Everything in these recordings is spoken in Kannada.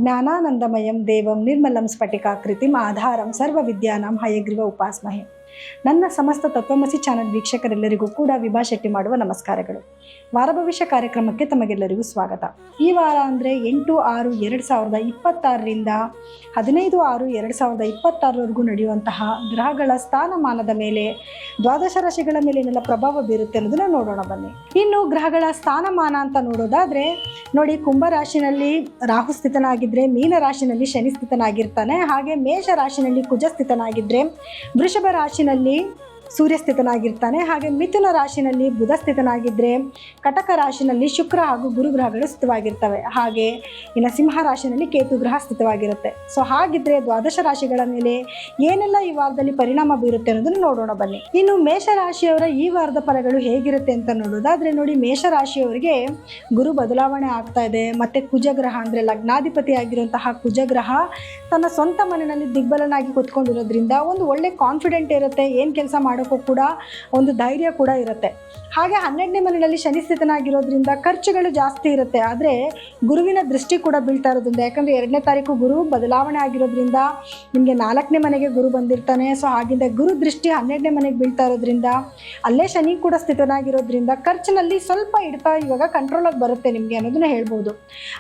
ಜ್ಞಾನಾನಂದಮಯಂ ದೇವಂ ನಿರ್ಮಲಂ ಸ್ಫಟಿಕಾಕೃತಿಂ ಆಧಾರಂ ಸರ್ವವಿದ್ಯಾನಾಂ ಹಯಗ್ರೀವ ಉಪಾಸ್ಮಹೆ. ನನ್ನ ಸಮಸ್ತ ತತ್ವಮಸಿ ಚಾನಲ್ ವೀಕ್ಷಕರೆಲ್ಲರಿಗೂ ಕೂಡ ವಿಭಾ ಶೆಟ್ಟಿ ಮಾಡುವ ನಮಸ್ಕಾರಗಳು. ವಾರ ಭವಿಷ್ಯ ಕಾರ್ಯಕ್ರಮಕ್ಕೆ ತಮಗೆಲ್ಲರಿಗೂ ಸ್ವಾಗತ. ಈ ವಾರ ಅಂದರೆ 8/6/2026ರಿಂದ 15/6/2026 ನಡೆಯುವಂತಹ ಗ್ರಹಗಳ ಸ್ಥಾನಮಾನದ ಮೇಲೆ, ದ್ವಾದಶ ರಾಶಿಗಳ ಮೇಲೆ ಏನೆಲ್ಲ ಪ್ರಭಾವ ಬೀರುತ್ತೆ ಅನ್ನೋದನ್ನ ನೋಡೋಣ ಬನ್ನಿ. ಇನ್ನು ಗ್ರಹಗಳ ಸ್ಥಾನಮಾನ ಅಂತ ನೋಡೋದಾದರೆ ನೋಡಿ, ಕುಂಭ ರಾಶಿನಲ್ಲಿ ರಾಹು ಸ್ಥಿತನಾಗಿದ್ದರೆ, ಮೀನ ರಾಶಿನಲ್ಲಿ ಶನಿ ಸ್ಥಿತನಾಗಿರ್ತಾನೆ. ಹಾಗೆ ಮೇಷ ರಾಶಿನಲ್ಲಿ ಕುಜ ಸ್ಥಿತನಾಗಿದ್ದರೆ, ವೃಷಭ ರಾಶಿನಲ್ಲಿ ಸೂರ್ಯ ಸ್ಥಿತನಾಗಿರ್ತಾನೆ. ಹಾಗೆ ಮಿಥುನ ರಾಶಿನಲ್ಲಿ ಬುಧ ಸ್ಥಿತನಾಗಿದ್ದರೆ, ಕಟಕ ರಾಶಿನಲ್ಲಿ ಶುಕ್ರ ಹಾಗೂ ಗುರು ಗ್ರಹಗಳು ಸ್ಥಿತವಾಗಿರ್ತವೆ. ಹಾಗೆ ಇನ್ನು ಸಿಂಹ ರಾಶಿನಲ್ಲಿ ಕೇತು ಗ್ರಹ ಸ್ಥಿತವಾಗಿರುತ್ತೆ. ಸೊ ಹಾಗಿದ್ರೆ ದ್ವಾದಶ ರಾಶಿಗಳ ಮೇಲೆ ಏನೆಲ್ಲ ಈ ವಾರದಲ್ಲಿ ಪರಿಣಾಮ ಬೀರುತ್ತೆ ಅನ್ನೋದನ್ನು ನೋಡೋಣ ಬನ್ನಿ. ಇನ್ನು ಮೇಷ ರಾಶಿಯವರ ಈ ವಾರದ ಫಲಗಳು ಹೇಗಿರುತ್ತೆ ಅಂತ ನೋಡೋದಾದ್ರೆ ನೋಡಿ, ಮೇಷ ರಾಶಿಯವರಿಗೆ ಗುರು ಬದಲಾವಣೆ ಆಗ್ತಾ ಇದೆ. ಮತ್ತೆ ಕುಜಗ್ರಹ ಅಂದರೆ ಲಗ್ನಾಧಿಪತಿ ಆಗಿರುವಂತಹ ಕುಜಗ್ರಹ ತನ್ನ ಸ್ವಂತ ಮನೆಯಲ್ಲಿ ದಿಗ್ಬಲನಾಗಿ ಕೂತ್ಕೊಂಡಿರೋದ್ರಿಂದ ಒಂದು ಒಳ್ಳೆ ಕಾನ್ಫಿಡೆಂಟ್ ಇರುತ್ತೆ. ಏನು ಕೆಲಸ ಮಾಡೋಕ್ಕೂ ಕೂಡ ಒಂದು ಧೈರ್ಯ ಕೂಡ ಇರುತ್ತೆ. ಹಾಗೆ 12ನೇ ಮನೆಯಲ್ಲಿ ಶನಿ ಸ್ಥಿತನಾಗಿರೋದ್ರಿಂದ ಖರ್ಚುಗಳು ಜಾಸ್ತಿ ಇರುತ್ತೆ. ಆದರೆ ಗುರುವಿನ ದೃಷ್ಟಿ ಕೂಡ ಬೀಳ್ತಾ ಇರೋದ್ರಿಂದ, ಯಾಕಂದರೆ 2ನೇ ತಾರೀಕು ಗುರು ಬದಲಾವಣೆ ಆಗಿರೋದ್ರಿಂದ ನಿಮಗೆ 4ನೇ ಮನೆಗೆ ಗುರು ಬಂದಿರ್ತಾನೆ. ಸೊ ಹಾಗಿಂದ ಗುರು ದೃಷ್ಟಿ 12ನೇ ಮನೆಗೆ ಬೀಳ್ತಾ ಇರೋದ್ರಿಂದ, ಅಲ್ಲೇ ಶನಿ ಕೂಡ ಸ್ಥಿತನಾಗಿರೋದ್ರಿಂದ ಖರ್ಚಿನಲ್ಲಿ ಸ್ವಲ್ಪ ಇಡ್ತಾ ಇವಾಗ ಕಂಟ್ರೋಲಾಗಿ ಬರುತ್ತೆ ನಿಮಗೆ ಅನ್ನೋದನ್ನ ಹೇಳ್ಬೋದು.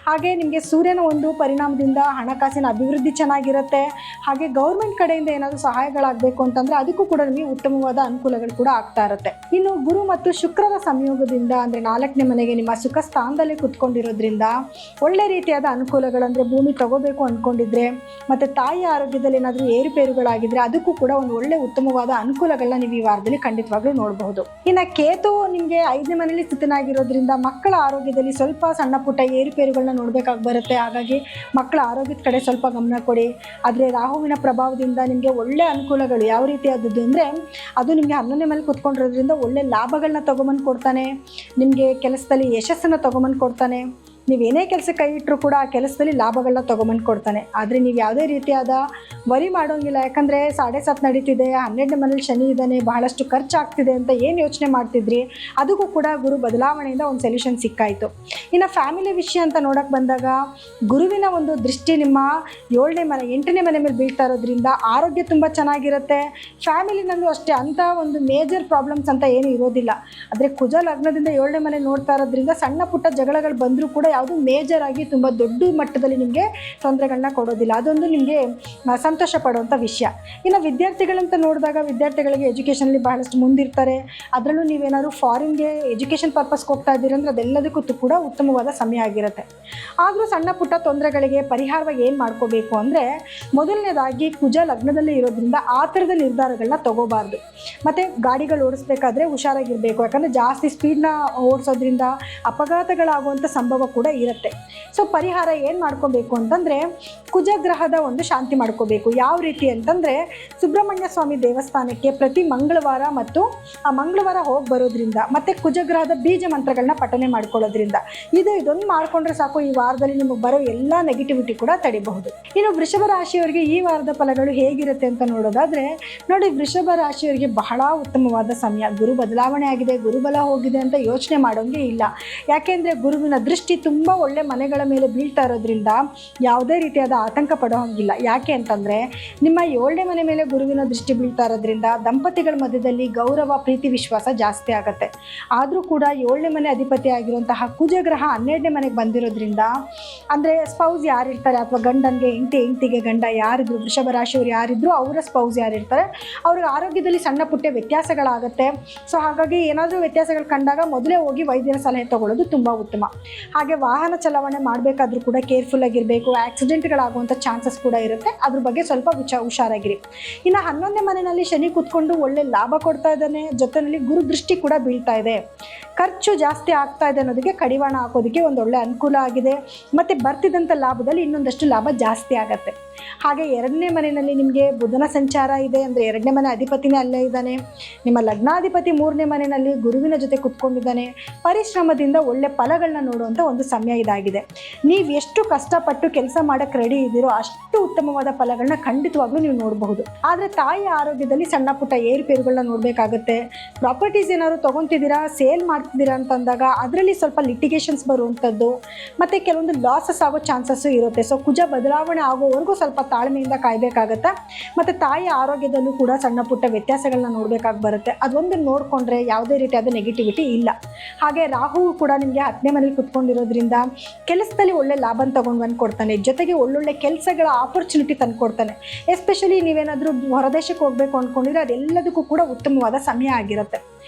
ಹಾಗೆ ನಿಮಗೆ ಸೂರ್ಯನ ಒಂದು ಪರಿಣಾಮದಿಂದ ಹಣಕಾಸಿನ ಅಭಿವೃದ್ಧಿ ಚೆನ್ನಾಗಿರುತ್ತೆ. ಹಾಗೆ ಗೌರ್ಮೆಂಟ್ ಕಡೆಯಿಂದ ಏನಾದರೂ ಸಹಾಯಗಳಾಗಬೇಕು ಅಂತಂದರೆ ಅದಕ್ಕೂ ಕೂಡ ನಿಮಗೆ ಉತ್ತಮವಾದ ಅನುಕೂಲಗಳು ಕೂಡ ಆಗ್ತಾ ಇರುತ್ತೆ. ಇನ್ನು ಗುರು ಮತ್ತು ಶುಕ್ರರ ಸಂಯೋಗದಿಂದ ಅಂದರೆ 4ನೇ ಮನೆಗೆ ನಿಮ್ಮ ಸುಖ ಸ್ಥಾನದಲ್ಲಿ ಕುತ್ಕೊಂಡಿರೋದ್ರಿಂದ ಒಳ್ಳೆ ರೀತಿಯಾದ ಅನುಕೂಲಗಳು, ಅಂದರೆ ಭೂಮಿ ತಗೋಬೇಕು ಅಂದ್ಕೊಂಡಿದ್ರೆ ಮತ್ತು ತಾಯಿಯ ಆರೋಗ್ಯದಲ್ಲಿ ಏನಾದರೂ ಏರುಪೇರುಗಳಾಗಿದ್ರೆ ಅದಕ್ಕೂ ಕೂಡ ಒಂದು ಒಳ್ಳೆ ಉತ್ತಮವಾದ ಅನುಕೂಲಗಳನ್ನ ನೀವು ಈ ವಾರದಲ್ಲಿ ಖಂಡಿತವಾಗ್ಲೂ ನೋಡಬಹುದು. ಇನ್ನು ಕೇತು ನಿಮಗೆ 5ನೇ ಮನೆಯಲ್ಲಿ ಸ್ಥಿತನಾಗಿರೋದ್ರಿಂದ ಮಕ್ಕಳ ಆರೋಗ್ಯದಲ್ಲಿ ಸ್ವಲ್ಪ ಸಣ್ಣ ಪುಟ್ಟ ಏರುಪೇರುಗಳನ್ನ ನೋಡಬೇಕಾಗಿ ಬರುತ್ತೆ. ಹಾಗಾಗಿ ಮಕ್ಕಳ ಆರೋಗ್ಯದ ಕಡೆ ಸ್ವಲ್ಪ ಗಮನ ಕೊಡಿ. ಆದರೆ ರಾಹುವಿನ ಪ್ರಭಾವದಿಂದ ನಿಮಗೆ ಒಳ್ಳೆ ಅನುಕೂಲಗಳು ಯಾವ ರೀತಿಯಾದದ್ದು ಅಂದರೆ, ಅದು ನಿಮಗೆ 11ನೇ ಮೇಲೆ ಕುತ್ಕೊಂಡಿರೋದ್ರಿಂದ ಒಳ್ಳೆ ಲಾಭಗಳನ್ನ ತೊಗೊಂಬಂದು ಕೊಡ್ತಾನೆ. ನಿಮಗೆ ಕೆಲಸದಲ್ಲಿ ಯಶಸ್ಸನ್ನು ತೊಗೊಂಬಂದು ಕೊಡ್ತಾನೆ. ನೀವೇನೇ ಕೆಲಸ ಕೈ ಇಟ್ಟರೂ ಕೂಡ ಆ ಕೆಲಸದಲ್ಲಿ ಲಾಭಗಳನ್ನ ತೊಗೊಂಬಂದು ಕೊಡ್ತಾನೆ. ಆದರೆ ನೀವು ಯಾವುದೇ ರೀತಿಯಾದ ವರಿ ಮಾಡೋಂಗಿಲ್ಲ. ಯಾಕಂದರೆ 7.5 ನಡೀತಿದೆ, 12ನೇ ಮನೇಲಿ ಶನಿ ಇದ್ದಾನೆ, ಬಹಳಷ್ಟು ಖರ್ಚಾಗ್ತಿದೆ ಅಂತ ಏನು ಯೋಚನೆ ಮಾಡ್ತಿದ್ರಿ ಅದಕ್ಕೂ ಕೂಡ ಗುರು ಬದಲಾವಣೆಯಿಂದ ಒಂದು ಸೊಲ್ಯೂಷನ್ ಸಿಕ್ಕಾಯಿತು. ಇನ್ನು ಫ್ಯಾಮಿಲಿ ವಿಷಯ ಅಂತ ನೋಡೋಕ್ಕೆ ಬಂದಾಗ, ಗುರುವಿನ ಒಂದು ದೃಷ್ಟಿ ನಿಮ್ಮ 7ನೇ ಮನೆ 8ನೇ ಮನೆ ಮೇಲೆ ಬೀಳ್ತಾ ಇರೋದ್ರಿಂದ ಆರೋಗ್ಯ ತುಂಬ ಚೆನ್ನಾಗಿರುತ್ತೆ. ಫ್ಯಾಮಿಲಿನಲ್ಲೂ ಅಷ್ಟೇ ಅಂಥ ಒಂದು ಮೇಜರ್ ಪ್ರಾಬ್ಲಮ್ಸ್ ಅಂತ ಏನೂ ಇರೋದಿಲ್ಲ. ಆದರೆ ಕುಜ ಲಗ್ನದಿಂದ 7ನೇ ಮನೆ ನೋಡ್ತಾ ಇರೋದ್ರಿಂದ ಸಣ್ಣ ಪುಟ್ಟ ಜಗಳಗಳು ಬಂದರೂ ಕೂಡ ಯಾವುದು ಮೇಜರ್ ಆಗಿ ತುಂಬ ದೊಡ್ಡ ಮಟ್ಟದಲ್ಲಿ ನಿಮಗೆ ತೊಂದರೆಗಳನ್ನ ಕೊಡೋದಿಲ್ಲ. ಅದೊಂದು ನಿಮಗೆ ಸಂತೋಷ ಪಡುವಂಥ ವಿಷಯ. ಇನ್ನು ವಿದ್ಯಾರ್ಥಿಗಳಂತ ನೋಡಿದಾಗ, ವಿದ್ಯಾರ್ಥಿಗಳಿಗೆ ಎಜುಕೇಷನಲ್ಲಿ ಬಹಳಷ್ಟು ಮುಂದಿರ್ತಾರೆ. ಅದರಲ್ಲೂ ನೀವೇನಾದ್ರು ಫಾರಿನ್ಗೆ ಎಜುಕೇಷನ್ ಪರ್ಪಸ್ಗೆ ಹೋಗ್ತಾ ಇದ್ದೀರಿ ಅಂದರೆ ಅದೆಲ್ಲದಕ್ಕೂ ಕೂಡ ಉತ್ತಮವಾದ ಸಮಯ ಆಗಿರುತ್ತೆ. ಆದರೂ ಸಣ್ಣ ಪುಟ್ಟ ತೊಂದರೆಗಳಿಗೆ ಪರಿಹಾರವಾಗಿ ಏನು ಮಾಡ್ಕೋಬೇಕು ಅಂದರೆ, ಮೊದಲನೇದಾಗಿ ಕುಜ ಲಗ್ನದಲ್ಲಿ ಇರೋದ್ರಿಂದ ಆ ಥರದ ನಿರ್ಧಾರಗಳನ್ನ ತಗೋಬಾರ್ದು. ಮತ್ತು ಗಾಡಿಗಳು ಓಡಿಸ್ಬೇಕಾದ್ರೆ ಹುಷಾರಾಗಿರಬೇಕು. ಯಾಕಂದರೆ ಜಾಸ್ತಿ ಸ್ಪೀಡ್ನ ಓಡಿಸೋದ್ರಿಂದ ಅಪಘಾತಗಳಾಗುವಂಥ ಸಂಭವ ಕೂಡ ಇರುತ್ತೆ. ಸೊ ಪರಿಹಾರ ಏನು ಮಾಡ್ಕೋಬೇಕು ಅಂತಂದರೆ, ಕುಜಗ್ರಹದ ಒಂದು ಶಾಂತಿ ಮಾಡ್ಕೋಬೇಕು. ಯಾವ ರೀತಿ ಅಂತಂದರೆ, ಸುಬ್ರಹ್ಮಣ್ಯ ಸ್ವಾಮಿ ದೇವಸ್ಥಾನಕ್ಕೆ ಪ್ರತಿ ಮಂಗಳವಾರ ಮತ್ತು ಆ ಮಂಗಳವಾರ ಹೋಗಿ ಬರೋದ್ರಿಂದ, ಮತ್ತು ಕುಜಗ್ರಹದ ಬೀಜ ಮಂತ್ರಗಳನ್ನ ಪಠನೆ ಮಾಡ್ಕೊಳ್ಳೋದ್ರಿಂದ ಇದೊಂದು ಮಾಡಿಕೊಂಡ್ರೆ ಸಾಕು. ಈ ವಾರದಲ್ಲಿ ನಿಮಗೆ ಬರೋ ಎಲ್ಲ ನೆಗೆಟಿವಿಟಿ ಕೂಡ ತಡಿಬಹುದು. ಇನ್ನು ವೃಷಭ ರಾಶಿಯವರಿಗೆ ಈ ವಾರದ ಫಲಗಳು ಹೇಗಿರುತ್ತೆ ಅಂತ ನೋಡೋದಾದರೆ ನೋಡಿ, ವೃಷಭ ರಾಶಿಯವರಿಗೆ ಬಹಳ ಉತ್ತಮವಾದ ಸಮಯ. ಗುರು ಬದಲಾವಣೆ ಆಗಿದೆ, ಗುರುಬಲ ಹೋಗಿದೆ ಅಂತ ಯೋಚನೆ ಮಾಡೋಂಗೆ ಇಲ್ಲ. ಯಾಕೆಂದರೆ ಗುರುವಿನ ದೃಷ್ಟಿ ತುಂಬ ಒಳ್ಳೆ ಮನೆಗಳ ಮೇಲೆ ಬೀಳ್ತಾ ಇರೋದ್ರಿಂದ ಯಾವುದೇ ರೀತಿಯಾದ ಆತಂಕ ಪಡೋ ಹಾಗಿಲ್ಲ. ಯಾಕೆ ಅಂತಂದರೆ, ನಿಮ್ಮ 7ನೇ ಮನೆ ಮೇಲೆ ಗುರುವಿನ ದೃಷ್ಟಿ ಬೀಳ್ತಾ ಇರೋದ್ರಿಂದ ದಂಪತಿಗಳ ಮಧ್ಯದಲ್ಲಿ ಗೌರವ, ಪ್ರೀತಿ, ವಿಶ್ವಾಸ ಜಾಸ್ತಿ ಆಗುತ್ತೆ. ಆದರೂ ಕೂಡ 7ನೇ ಮನೆ ಅಧಿಪತಿ ಆಗಿರುವಂತಹ ಕುಜಗ್ರಹ 12ನೇ ಮನೆಗೆ ಬಂದಿರೋದ್ರಿಂದ, ಅಂದರೆ ಸ್ಪೌಸ್ ಯಾರಿರ್ತಾರೆ ಅಥವಾ ಗಂಡನಿಗೆ ಹೆಂಡತಿಗೆ ಗಂಡ ಯಾರಿದ್ರು, ವೃಷಭ ರಾಶಿಯವರು ಯಾರಿದ್ರು ಅವರ ಸ್ಪೌಸ್ ಯಾರಿರ್ತಾರೆ ಅವ್ರಿಗೆ ಆರೋಗ್ಯದಲ್ಲಿ ಸಣ್ಣ ಪುಟ್ಟ ವ್ಯತ್ಯಾಸಗಳಾಗುತ್ತೆ. ಸೊ ಹಾಗಾಗಿ ಏನಾದರೂ ವ್ಯತ್ಯಾಸಗಳು ಕಂಡಾಗ ಮೊದಲೇ ಹೋಗಿ ವೈದ್ಯರ ಸಲಹೆ ತಗೊಳ್ಳೋದು ತುಂಬ ಉತ್ತಮ. ಹಾಗೆ ವಾಹನ ಚಲಾವಣೆ ಮಾಡಬೇಕಾದ್ರೂ ಕೂಡ ಕೇರ್ಫುಲ್ ಆಗಿರಬೇಕು. ಆಕ್ಸಿಡೆಂಟ್ಗಳಾಗುವಂಥ ಚಾನ್ಸಸ್ ಕೂಡ ಇರುತ್ತೆ. ಅದ್ರ ಬಗ್ಗೆ ಸ್ವಲ್ಪ ಹುಷಾರಾಗಿರಿ. ಇನ್ನು 11ನೇ ಮನೆಯಲ್ಲಿ ಶನಿ ಕೂತ್ಕೊಂಡು ಒಳ್ಳೆ ಲಾಭ ಕೊಡ್ತಾ ಇದ್ದಾನೆ. ಜೊತೆಯಲ್ಲಿ ಗುರು ದೃಷ್ಟಿ ಕೂಡ ಬೀಳ್ತಾ ಇದೆ. ಖರ್ಚು ಜಾಸ್ತಿ ಆಗ್ತಾ ಇದೆ ಅನ್ನೋದಕ್ಕೆ ಕಡಿವಾಣ ಹಾಕೋದಕ್ಕೆ ಒಂದು ಒಳ್ಳೆ ಅನುಕೂಲ ಆಗಿದೆ. ಮತ್ತು ಬರ್ತಿದ್ದಂಥ ಲಾಭದಲ್ಲಿ ಇನ್ನೊಂದಷ್ಟು ಲಾಭ ಜಾಸ್ತಿ ಆಗುತ್ತೆ. ಹಾಗೆ 2ನೇ ಮನೆಯಲ್ಲಿ ನಿಮಗೆ ಬುಧನ ಸಂಚಾರ ಇದೆ, ಅಂದರೆ 2ನೇ ಮನೆ ಅಧಿಪತಿನೇ ಅಲ್ಲೇ ಇದ್ದಾನೆ. ನಿಮ್ಮ ಲಗ್ನಾಧಿಪತಿ 3ನೇ ಮನೆಯಲ್ಲಿ ಗುರುವಿನ ಜೊತೆ ಕುತ್ಕೊಂಡಿದ್ದಾನೆ. ಪರಿಶ್ರಮದಿಂದ ಒಳ್ಳೆ ಫಲಗಳನ್ನ ನೋಡುವಂಥ ಒಂದು ಸಮಯ ಇದಾಗಿದೆ. ನೀವು ಎಷ್ಟು ಕಷ್ಟಪಟ್ಟು ಕೆಲಸ ಮಾಡೋಕ್ಕೆ ರೆಡಿ ಇದ್ದೀರೋ ಅಷ್ಟು ಉತ್ತಮವಾದ ಫಲಗಳನ್ನ ಖಂಡಿತವಾಗ್ಲೂ ನೀವು ನೋಡಬಹುದು. ಆದರೆ ತಾಯಿ ಆರೋಗ್ಯದಲ್ಲಿ ಸಣ್ಣ ಪುಟ್ಟ ಏರುಪೇರುಗಳನ್ನ ನೋಡಬೇಕಾಗುತ್ತೆ. ಪ್ರಾಪರ್ಟೀಸ್ ಏನಾದ್ರು ತೊಗೊತಿದ್ದೀರಾ, ಸೇಲ್ ಮಾಡ್ತಿದ್ದೀರಾ ಅಂತಂದಾಗ ಅದರಲ್ಲಿ ಸ್ವಲ್ಪ ಲಿಟಿಗೇಷನ್ಸ್ ಬರುವಂಥದ್ದು ಮತ್ತು ಕೆಲವೊಂದು ಲಾಸಸ್ ಆಗೋ ಚಾನ್ಸಸ್ಸು ಇರುತ್ತೆ. ಸೊ ಕುಜ ಬದಲಾವಣೆ ಆಗೋವರೆಗೂ ಸ್ವಲ್ಪ ತಾಳ್ಮೆಯಿಂದ ಕಾಯಬೇಕಾಗತ್ತೆ. ಮತ್ತು ತಾಯಿ ಆರೋಗ್ಯದಲ್ಲೂ ಕೂಡ ಸಣ್ಣ ಪುಟ್ಟ ವ್ಯತ್ಯಾಸಗಳನ್ನ ನೋಡಬೇಕಾಗಿ ಬರುತ್ತೆ. ಅದೊಂದು ನೋಡಿಕೊಂಡ್ರೆ ಯಾವುದೇ ರೀತಿಯಾದ ನೆಗೆಟಿವಿಟಿ ಇಲ್ಲ. ಹಾಗೆ ರಾಹು ಕೂಡ ನಿಮಗೆ 10ನೇ ಮನೇಲಿ ಕುತ್ಕೊಂಡಿರೋದ್ರಿಂದ ಕೆಲಸದಲ್ಲಿ ಒಳ್ಳೆ ಲಾಭನ ತೊಗೊಂಡು ಬಂದು ಕೊಡ್ತಾನೆ. ಜೊತೆಗೆ ಒಳ್ಳೊಳ್ಳೆ ಕೆಲಸಗಳ ಆಪರ್ಚುನಿಟಿ ತಂದು ಕೊಡ್ತಾನೆ. ಎಸ್ಪೆಷಲಿ ನೀವೇನಾದರೂ ಹೊರದೇಶಕ್ಕೆ ಹೋಗಬೇಕು ಅಂದ್ಕೊಂಡಿದ್ರೆ ಅದೆಲ್ಲದಕ್ಕೂ ಕೂಡ ಉತ್ತಮವಾದ ಸಮಯ ಆಗಿರುತ್ತೆ.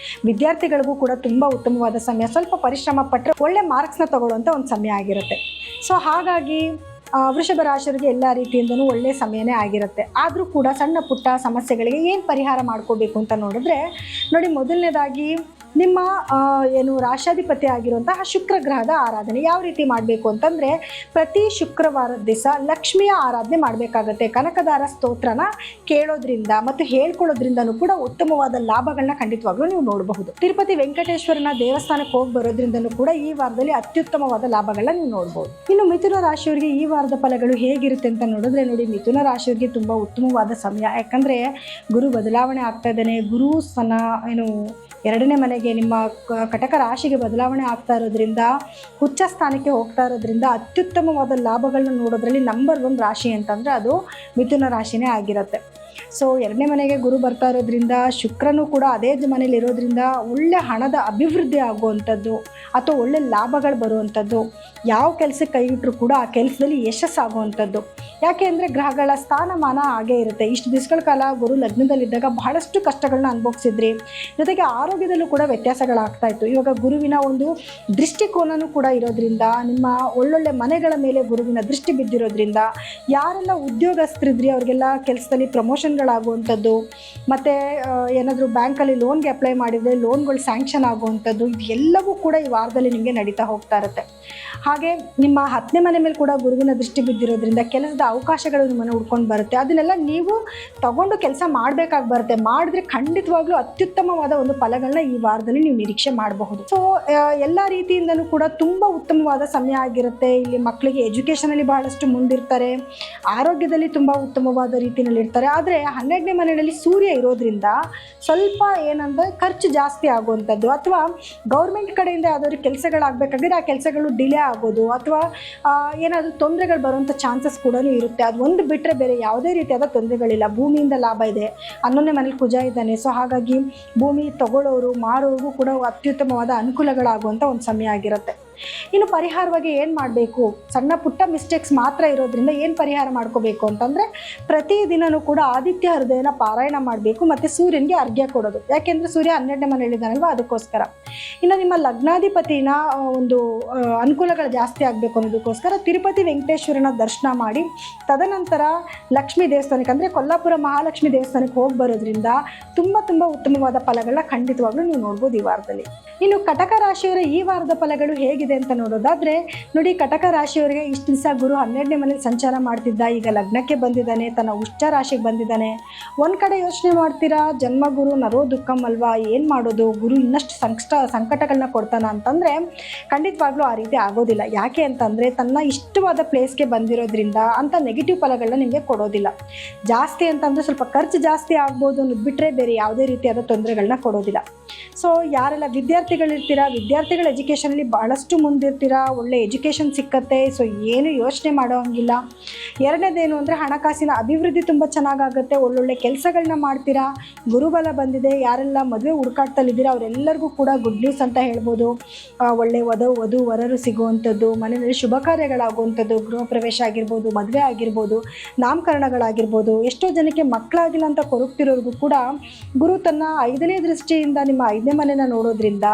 ವಿದ್ಯಾರ್ಥಿಗಳಿಗೂ ಕೂಡ ತುಂಬ ಉತ್ತಮವಾದ ಸಮಯ. ಸ್ವಲ್ಪ ಪರಿಶ್ರಮ ಪಟ್ಟರೆ ಒಳ್ಳೆ ಮಾರ್ಕ್ಸ್ನ ತಗೊಳ್ಳುವಂಥ ಒಂದು ಸಮಯ ಆಗಿರುತ್ತೆ. ಸೊ ಹಾಗಾಗಿ ವೃಷಭ ರಾಶಿಯವರಿಗೆ ಎಲ್ಲ ರೀತಿಯಿಂದನೂ ಒಳ್ಳೆಯ ಸಮಯನೇ ಆಗಿರುತ್ತೆ. ಆದರೂ ಕೂಡ ಸಣ್ಣ ಪುಟ್ಟ ಸಮಸ್ಯೆಗಳಿಗೆ ಏನು ಪರಿಹಾರ ಮಾಡ್ಕೋಬೇಕು ಅಂತ ನೋಡಿದ್ರೆ ನೋಡಿ, ಮೊದಲನೇದಾಗಿ ನಿಮ್ಮ ರಾಶಾಧಿಪತಿ ಆಗಿರುವಂತಹ ಶುಕ್ರ ಗ್ರಹದ ಆರಾಧನೆ ಯಾವ ರೀತಿ ಮಾಡಬೇಕು ಅಂತಂದರೆ, ಪ್ರತಿ ಶುಕ್ರವಾರದ ದಿವಸ ಲಕ್ಷ್ಮಿಯ ಆರಾಧನೆ ಮಾಡಬೇಕಾಗತ್ತೆ. ಕನಕದಾರ ಸ್ತೋತ್ರನ ಕೇಳೋದ್ರಿಂದ ಮತ್ತು ಹೇಳ್ಕೊಳ್ಳೋದ್ರಿಂದನೂ ಕೂಡ ಉತ್ತಮವಾದ ಲಾಭಗಳನ್ನ ಖಂಡಿತವಾಗ್ಲೂ ನೀವು ನೋಡಬಹುದು. ತಿರುಪತಿ ವೆಂಕಟೇಶ್ವರನ ದೇವಸ್ಥಾನಕ್ಕೆ ಹೋಗಿ ಬರೋದ್ರಿಂದನೂ ಕೂಡ ಈ ವಾರದಲ್ಲಿ ಅತ್ಯುತ್ತಮವಾದ ಲಾಭಗಳನ್ನ ನೀವು ನೋಡ್ಬೋದು. ಇನ್ನು ಮಿಥುನ ರಾಶಿಯವರಿಗೆ ಈ ವಾರದ ಫಲಗಳು ಹೇಗಿರುತ್ತೆ ಅಂತ ನೋಡಿದ್ರೆ ನೋಡಿ, ಮಿಥುನ ರಾಶಿಯವರಿಗೆ ತುಂಬ ಉತ್ತಮವಾದ ಸಮಯ. ಯಾಕಂದರೆ ಗುರು ಬದಲಾವಣೆ ಆಗ್ತಾ ಇದ್ದಾನೆ. ಗುರು 2ನೇ ಮನೆಗೆ ನಿಮ್ಮ ಕಟಕ ರಾಶಿಗೆ ಬದಲಾವಣೆ ಆಗ್ತಾ ಇರೋದ್ರಿಂದ, ಉಚ್ಚ ಸ್ಥಾನಕ್ಕೆ ಹೋಗ್ತಾ ಇರೋದ್ರಿಂದ ಅತ್ಯುತ್ತಮವಾದ ಲಾಭಗಳನ್ನ ನೋಡೋದ್ರಲ್ಲಿ ನಂಬರ್ 1 ರಾಶಿ ಅಂತಂದರೆ ಅದು ಮಿಥುನ ರಾಶಿನೇ ಆಗಿರುತ್ತೆ. ಸೊ 2ನೇ ಮನೆಗೆ ಗುರು ಬರ್ತಾ ಇರೋದ್ರಿಂದ, ಶುಕ್ರನೂ ಕೂಡ ಅದೇ ಮನೇಲಿ ಇರೋದ್ರಿಂದ ಒಳ್ಳೆ ಹಣದ ಅಭಿವೃದ್ಧಿ ಆಗುವಂಥದ್ದು ಅಥವಾ ಒಳ್ಳೆ ಲಾಭಗಳು ಬರುವಂಥದ್ದು, ಯಾವ ಕೆಲಸಕ್ಕೆ ಕೈ ಇಟ್ಟರೂ ಕೂಡ ಆ ಕೆಲಸದಲ್ಲಿ ಯಶಸ್ಸಾಗುವಂಥದ್ದು. ಯಾಕೆ ಅಂದರೆ ಗ್ರಹಗಳ ಸ್ಥಾನಮಾನ ಹಾಗೇ ಇರುತ್ತೆ. ಇಷ್ಟು ದಿವಸಗಳ ಕಾಲ ಗುರು ಲಗ್ನದಲ್ಲಿದ್ದಾಗ ಬಹಳಷ್ಟು ಕಷ್ಟಗಳನ್ನ ಅನುಭವಿಸಿದ್ರಿ. ಜೊತೆಗೆ ಆರೋಗ್ಯದಲ್ಲೂ ಕೂಡ ವ್ಯತ್ಯಾಸಗಳಾಗ್ತಾ ಇತ್ತು. ಇವಾಗ ಗುರುವಿನ ಒಂದು ದೃಷ್ಟಿಕೋನನೂ ಕೂಡ ಇರೋದ್ರಿಂದ, ನಿಮ್ಮ ಒಳ್ಳೊಳ್ಳೆ ಮನೆಗಳ ಮೇಲೆ ಗುರುವಿನ ದೃಷ್ಟಿ ಬಿದ್ದಿರೋದ್ರಿಂದ ಯಾರೆಲ್ಲ ಉದ್ಯೋಗಸ್ಥರಿದ್ರಿ ಅವ್ರಿಗೆಲ್ಲ ಕೆಲಸದಲ್ಲಿ ಪ್ರಮೋಷನ್ಗಳಾಗುವಂಥದ್ದು, ಮತ್ತು ಏನಾದರೂ ಬ್ಯಾಂಕಲ್ಲಿ ಲೋನ್ಗೆ ಅಪ್ಲೈ ಮಾಡಿದರೆ ಲೋನ್ಗಳು ಸ್ಯಾಂಕ್ಷನ್ ಆಗುವಂಥದ್ದು, ಇದೆಲ್ಲವೂ ಕೂಡ ಈ ವಾರದಲ್ಲಿ ನಿಮಗೆ ನಡೀತಾ ಹೋಗ್ತಾ ಇರುತ್ತೆ. ಹಾಗೆ ನಿಮ್ಮ 10ನೇ ಮನೆ ಮೇಲೆ ಕೂಡ ಗುರುವಿನ ದೃಷ್ಟಿ ಬಿದ್ದಿರೋದ್ರಿಂದ ಕೆಲಸದ ಅವಕಾಶಗಳು ನಿಮ್ಮನ್ನು ಹುಡ್ಕೊಂಡು ಬರುತ್ತೆ. ಅದನ್ನೆಲ್ಲ ನೀವು ತಗೊಂಡು ಕೆಲಸ ಮಾಡಬೇಕಾಗಿ ಬರುತ್ತೆ. ಮಾಡಿದ್ರೆ ಖಂಡಿತವಾಗ್ಲೂ ಅತ್ಯುತ್ತಮವಾದ ಒಂದು ಫಲಗಳನ್ನ ಈ ವಾರದಲ್ಲಿ ನೀವು ನಿರೀಕ್ಷೆ ಮಾಡಬಹುದು. ಸೊ ಎಲ್ಲ ರೀತಿಯಿಂದನೂ ಕೂಡ ತುಂಬ ಉತ್ತಮವಾದ ಸಮಯ ಆಗಿರುತ್ತೆ. ಇಲ್ಲಿ ಮಕ್ಕಳಿಗೆ ಎಜುಕೇಷನಲ್ಲಿ ಬಹಳಷ್ಟು ಮುಂದಿರ್ತಾರೆ, ಆರೋಗ್ಯದಲ್ಲಿ ತುಂಬ ಉತ್ತಮವಾದ ರೀತಿಯಲ್ಲಿ ಇರ್ತಾರೆ. ಆದರೆ 12ನೇ ಮನೆಯಲ್ಲಿ ಸೂರ್ಯ ಇರೋದ್ರಿಂದ ಸ್ವಲ್ಪ ಏನಂದರೆ ಖರ್ಚು ಜಾಸ್ತಿ ಆಗುವಂಥದ್ದು, ಅಥವಾ ಗೌರ್ಮೆಂಟ್ ಕಡೆಯಿಂದ ಯಾವುದಾದ್ರು ಕೆಲಸಗಳಾಗಬೇಕಾದ್ರೆ ಆ ಕೆಲಸಗಳು ಡಿಲೇ ಆಗೋದು ಅಥವಾ ಏನಾದರೂ ತೊಂದರೆಗಳು ಬರುವಂಥ ಚಾನ್ಸಸ್ ಕೂಡ ಇರುತ್ತೆ. ಅದು ಒಂದು ಬಿಟ್ಟರೆ ಬೇರೆ ಯಾವುದೇ ರೀತಿಯಾದ ತೊಂದರೆಗಳಿಲ್ಲ. ಭೂಮಿಯಿಂದ ಲಾಭ ಇದೆ, 11ನೇ ಮನೇಲಿ ಕುಜ ಇದ್ದಾನೆ. ಸೊ ಹಾಗಾಗಿ ಭೂಮಿ ತಗೊಳ್ಳೋರು ಮಾರೋರಿಗೂ ಕೂಡ ಅತ್ಯುತ್ತಮವಾದ ಅನುಕೂಲಗಳಾಗುವಂಥ ಒಂದು ಸಮಯ ಆಗಿರುತ್ತೆ. ಇನ್ನು ಪರಿಹಾರವಾಗಿ ಏನು ಮಾಡಬೇಕು, ಸಣ್ಣ ಪುಟ್ಟ ಮಿಸ್ಟೇಕ್ಸ್ ಮಾತ್ರ ಇರೋದ್ರಿಂದ ಏನು ಪರಿಹಾರ ಮಾಡ್ಕೋಬೇಕು ಅಂತಂದರೆ, ಪ್ರತಿದಿನವೂ ಕೂಡ ಆದಿತ್ಯ ಹೃದಯನ ಪಾರಾಯಣ ಮಾಡಬೇಕು ಮತ್ತು ಸೂರ್ಯನಿಗೆ ಅರ್ಘ್ಯ ಕೊಡೋದು. ಯಾಕೆಂದರೆ ಸೂರ್ಯ 12ನೇ ಮನೆಯಲ್ಲಿದ್ದಾನಲ್ವ, ಅದಕ್ಕೋಸ್ಕರ. ಇನ್ನು ನಿಮ್ಮ ಲಗ್ನಾಧಿಪತಿನ ಒಂದು ಅನುಕೂಲಗಳು ಜಾಸ್ತಿ ಆಗಬೇಕು ಅನ್ನೋದಕ್ಕೋಸ್ಕರ ತಿರುಪತಿ ವೆಂಕಟೇಶ್ವರನ ದರ್ಶನ ಮಾಡಿ ತದನಂತರ ಲಕ್ಷ್ಮೀ ದೇವಸ್ಥಾನಕ್ಕೆ ಅಂದರೆ ಕೊಲ್ಲಾಪುರ ಮಹಾಲಕ್ಷ್ಮಿ ದೇವಸ್ಥಾನಕ್ಕೆ ಹೋಗಿ ಬರೋದ್ರಿಂದ ತುಂಬ ಉತ್ತಮವಾದ ಫಲಗಳನ್ನ ಖಂಡಿತವಾಗ್ಲೂ ನೀವು ನೋಡ್ಬೋದು ಈ ವಾರದಲ್ಲಿ. ಇನ್ನು ಕಟಕ ರಾಶಿಯವರ ಈ ವಾರದ ಫಲಗಳು ಹೇಗಿದೆ ಅಂತ ನೋಡೋದಾದರೆ ನೋಡಿ, ಕಟಕ ರಾಶಿಯವರಿಗೆ ಇಷ್ಟು ದಿವಸ ಗುರು 12ನೇ ಮನೇಲಿ ಸಂಚಾರ ಮಾಡ್ತಿದ್ದ, ಈಗ ಲಗ್ನಕ್ಕೆ ಬಂದಿದ್ದಾನೆ, ತನ್ನ ಉಚ್ಚ ರಾಶಿಗೆ ಬಂದಿದ್ದಾನೆ. ಒಂದು ಕಡೆ ಯೋಚನೆ ಮಾಡ್ತೀರಾ, ಜನ್ಮಗುರು ನರೋ ದುಃಖಂ ಅಲ್ವಾ, ಏನು ಮಾಡೋದು, ಗುರು ಇನ್ನಷ್ಟು ಸಂಕಟಗಳನ್ನ ಕೊಡ್ತಾನ ಅಂತಂದರೆ ಖಂಡಿತವಾಗ್ಲೂ ಆ ರೀತಿ ಆಗೋದಿಲ್ಲ. ಯಾಕೆ ಅಂತಂದರೆ ತನ್ನ ಇಷ್ಟವಾದ ಪ್ಲೇಸ್ಗೆ ಬಂದಿರೋದ್ರಿಂದ ಅಂಥ ನೆಗೆಟಿವ್ ಫಲಗಳನ್ನ ನಿಮಗೆ ಕೊಡೋದಿಲ್ಲ. ಜಾಸ್ತಿ ಅಂತಂದರೆ ಸ್ವಲ್ಪ ಖರ್ಚು ಜಾಸ್ತಿ ಆಗ್ಬೋದು ಅನ್ನೋದು ಬಿಟ್ಟರೆ ಬೇರೆ ಯಾವುದೇ ರೀತಿಯಾದ ತೊಂದರೆಗಳನ್ನ ಕೊಡೋದಿಲ್ಲ. ಸೊ ಯಾರೆಲ್ಲ ವಿದ್ಯಾರ್ಥಿಗಳಿರ್ತೀರಾ, ವಿದ್ಯಾರ್ಥಿಗಳ ಎಜುಕೇಷನಲ್ಲಿ ಭಾಳಷ್ಟು ಮುಂದಿರ್ತೀರಾ, ಒಳ್ಳೆ ಎಜುಕೇಷನ್ ಸಿಕ್ಕತ್ತೆ. ಸೊ ಏನು ಯೋಚನೆ ಮಾಡೋ ಹಂಗಿಲ್ಲ. ಎರಡನೇದೇನು ಅಂದರೆ ಹಣಕಾಸಿನ ಅಭಿವೃದ್ಧಿ ತುಂಬ ಚೆನ್ನಾಗಾಗುತ್ತೆ, ಒಳ್ಳೊಳ್ಳೆ ಕೆಲಸಗಳನ್ನ ಮಾಡ್ತೀರಾ, ಗುರುಬಲ ಬಂದಿದೆ. ಯಾರೆಲ್ಲ ಮದುವೆ ಹುಡುಕಾಡ್ತಲ್ಲಿದ್ದೀರಾ ಅವರೆಲ್ಲರಿಗೂ ಕೂಡ ಗುಡ್ ನ್ಯೂಸ್ ಅಂತ ಹೇಳ್ಬೋದು. ಒಳ್ಳೆ ವಧು ವರರು ಸಿಗುವಂಥದ್ದು, ಮನೆಯಲ್ಲಿ ಶುಭ ಕಾರ್ಯಗಳಾಗುವಂಥದ್ದು, ಗೃಹ ಪ್ರವೇಶ ಆಗಿರ್ಬೋದು, ಮದುವೆ ಆಗಿರ್ಬೋದು, ನಾಮಕರಣಗಳಾಗಿರ್ಬೋದು. ಎಷ್ಟೋ ಜನಕ್ಕೆ ಮಕ್ಕಳಾಗಿಲ್ಲ ಅಂತ ಕೊರಗ್ತಿರೋರಿಗೂ ಕೂಡ ಗುರು ತನ್ನ 5ನೇ ದೃಷ್ಟಿಯಿಂದ ನಿಮ್ಮ 5ನೇ ಮನೆನ ನೋಡೋದ್ರಿಂದ,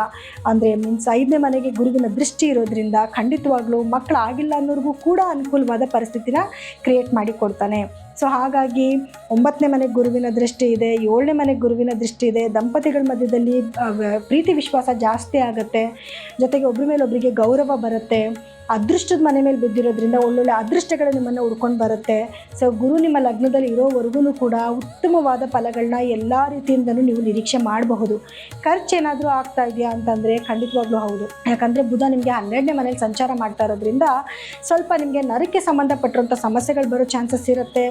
ಅಂದರೆ ಮೀನ್ಸ್ 5ನೇ ಮನೆಗೆ ಗುರುವಿನ ದೃಷ್ಟಿ ಇರೋದ್ರಿಂದ ಖಂಡಿತವಾಗ್ಲೂ ಮಕ್ಕಳಾಗಿಲ್ಲ ಅನ್ನೋರಿಗೂ ಕೂಡ ಅನುಕೂಲವಾದ ಪರಿಸ್ಥಿತಿನ ಕ್ರಿಯೇಟ್ ಮಾಡಿ ಕೊಡ್ತಾನೆ. ಸೊ ಹಾಗಾಗಿ 9ನೇ ಮನೆಗೆ ಗುರುವಿನ ದೃಷ್ಟಿ ಇದೆ, 7ನೇ ಮನೆಗೆ ಗುರುವಿನ ದೃಷ್ಟಿ ಇದೆ. ದಂಪತಿಗಳ ಮಧ್ಯದಲ್ಲಿ ಪ್ರೀತಿ ವಿಶ್ವಾಸ ಜಾಸ್ತಿ ಆಗುತ್ತೆ, ಜೊತೆಗೆ ಒಬ್ಬರ ಮೇಲೆ ಒಬ್ಬರಿಗೆ ಗೌರವ ಬರುತ್ತೆ. ಅದೃಷ್ಟದ ಮನೆ ಮೇಲೆ ಬಿದ್ದಿರೋದ್ರಿಂದ ಒಳ್ಳೊಳ್ಳೆ ಅದೃಷ್ಟಗಳು ನಿಮ್ಮನ್ನು ಹುಡ್ಕೊಂಡು ಬರುತ್ತೆ. ಸೊ ಗುರು ನಿಮ್ಮ ಲಗ್ನದಲ್ಲಿ ಇರೋವರೆಗೂ ಕೂಡ ಉತ್ತಮವಾದ ಫಲಗಳನ್ನ ಎಲ್ಲ ರೀತಿಯಿಂದಲೂ ನೀವು ನಿರೀಕ್ಷೆ ಮಾಡಬಹುದು. ಖರ್ಚು ಏನಾದರೂ ಆಗ್ತಾ ಇದೆಯಾ ಅಂತಂದರೆ ಖಂಡಿತವಾಗ್ಲೂ ಹೌದು. ಯಾಕಂದರೆ ಬುಧ ನಿಮಗೆ 12ನೇ ಮನೇಲಿ ಸಂಚಾರ ಮಾಡ್ತಾ ಇರೋದ್ರಿಂದ ಸ್ವಲ್ಪ ನಿಮಗೆ ನರಕ್ಕೆ ಸಂಬಂಧಪಟ್ಟಿರುವಂಥ ಸಮಸ್ಯೆಗಳು ಬರೋ ಚಾನ್ಸಸ್ ಇರುತ್ತೆ.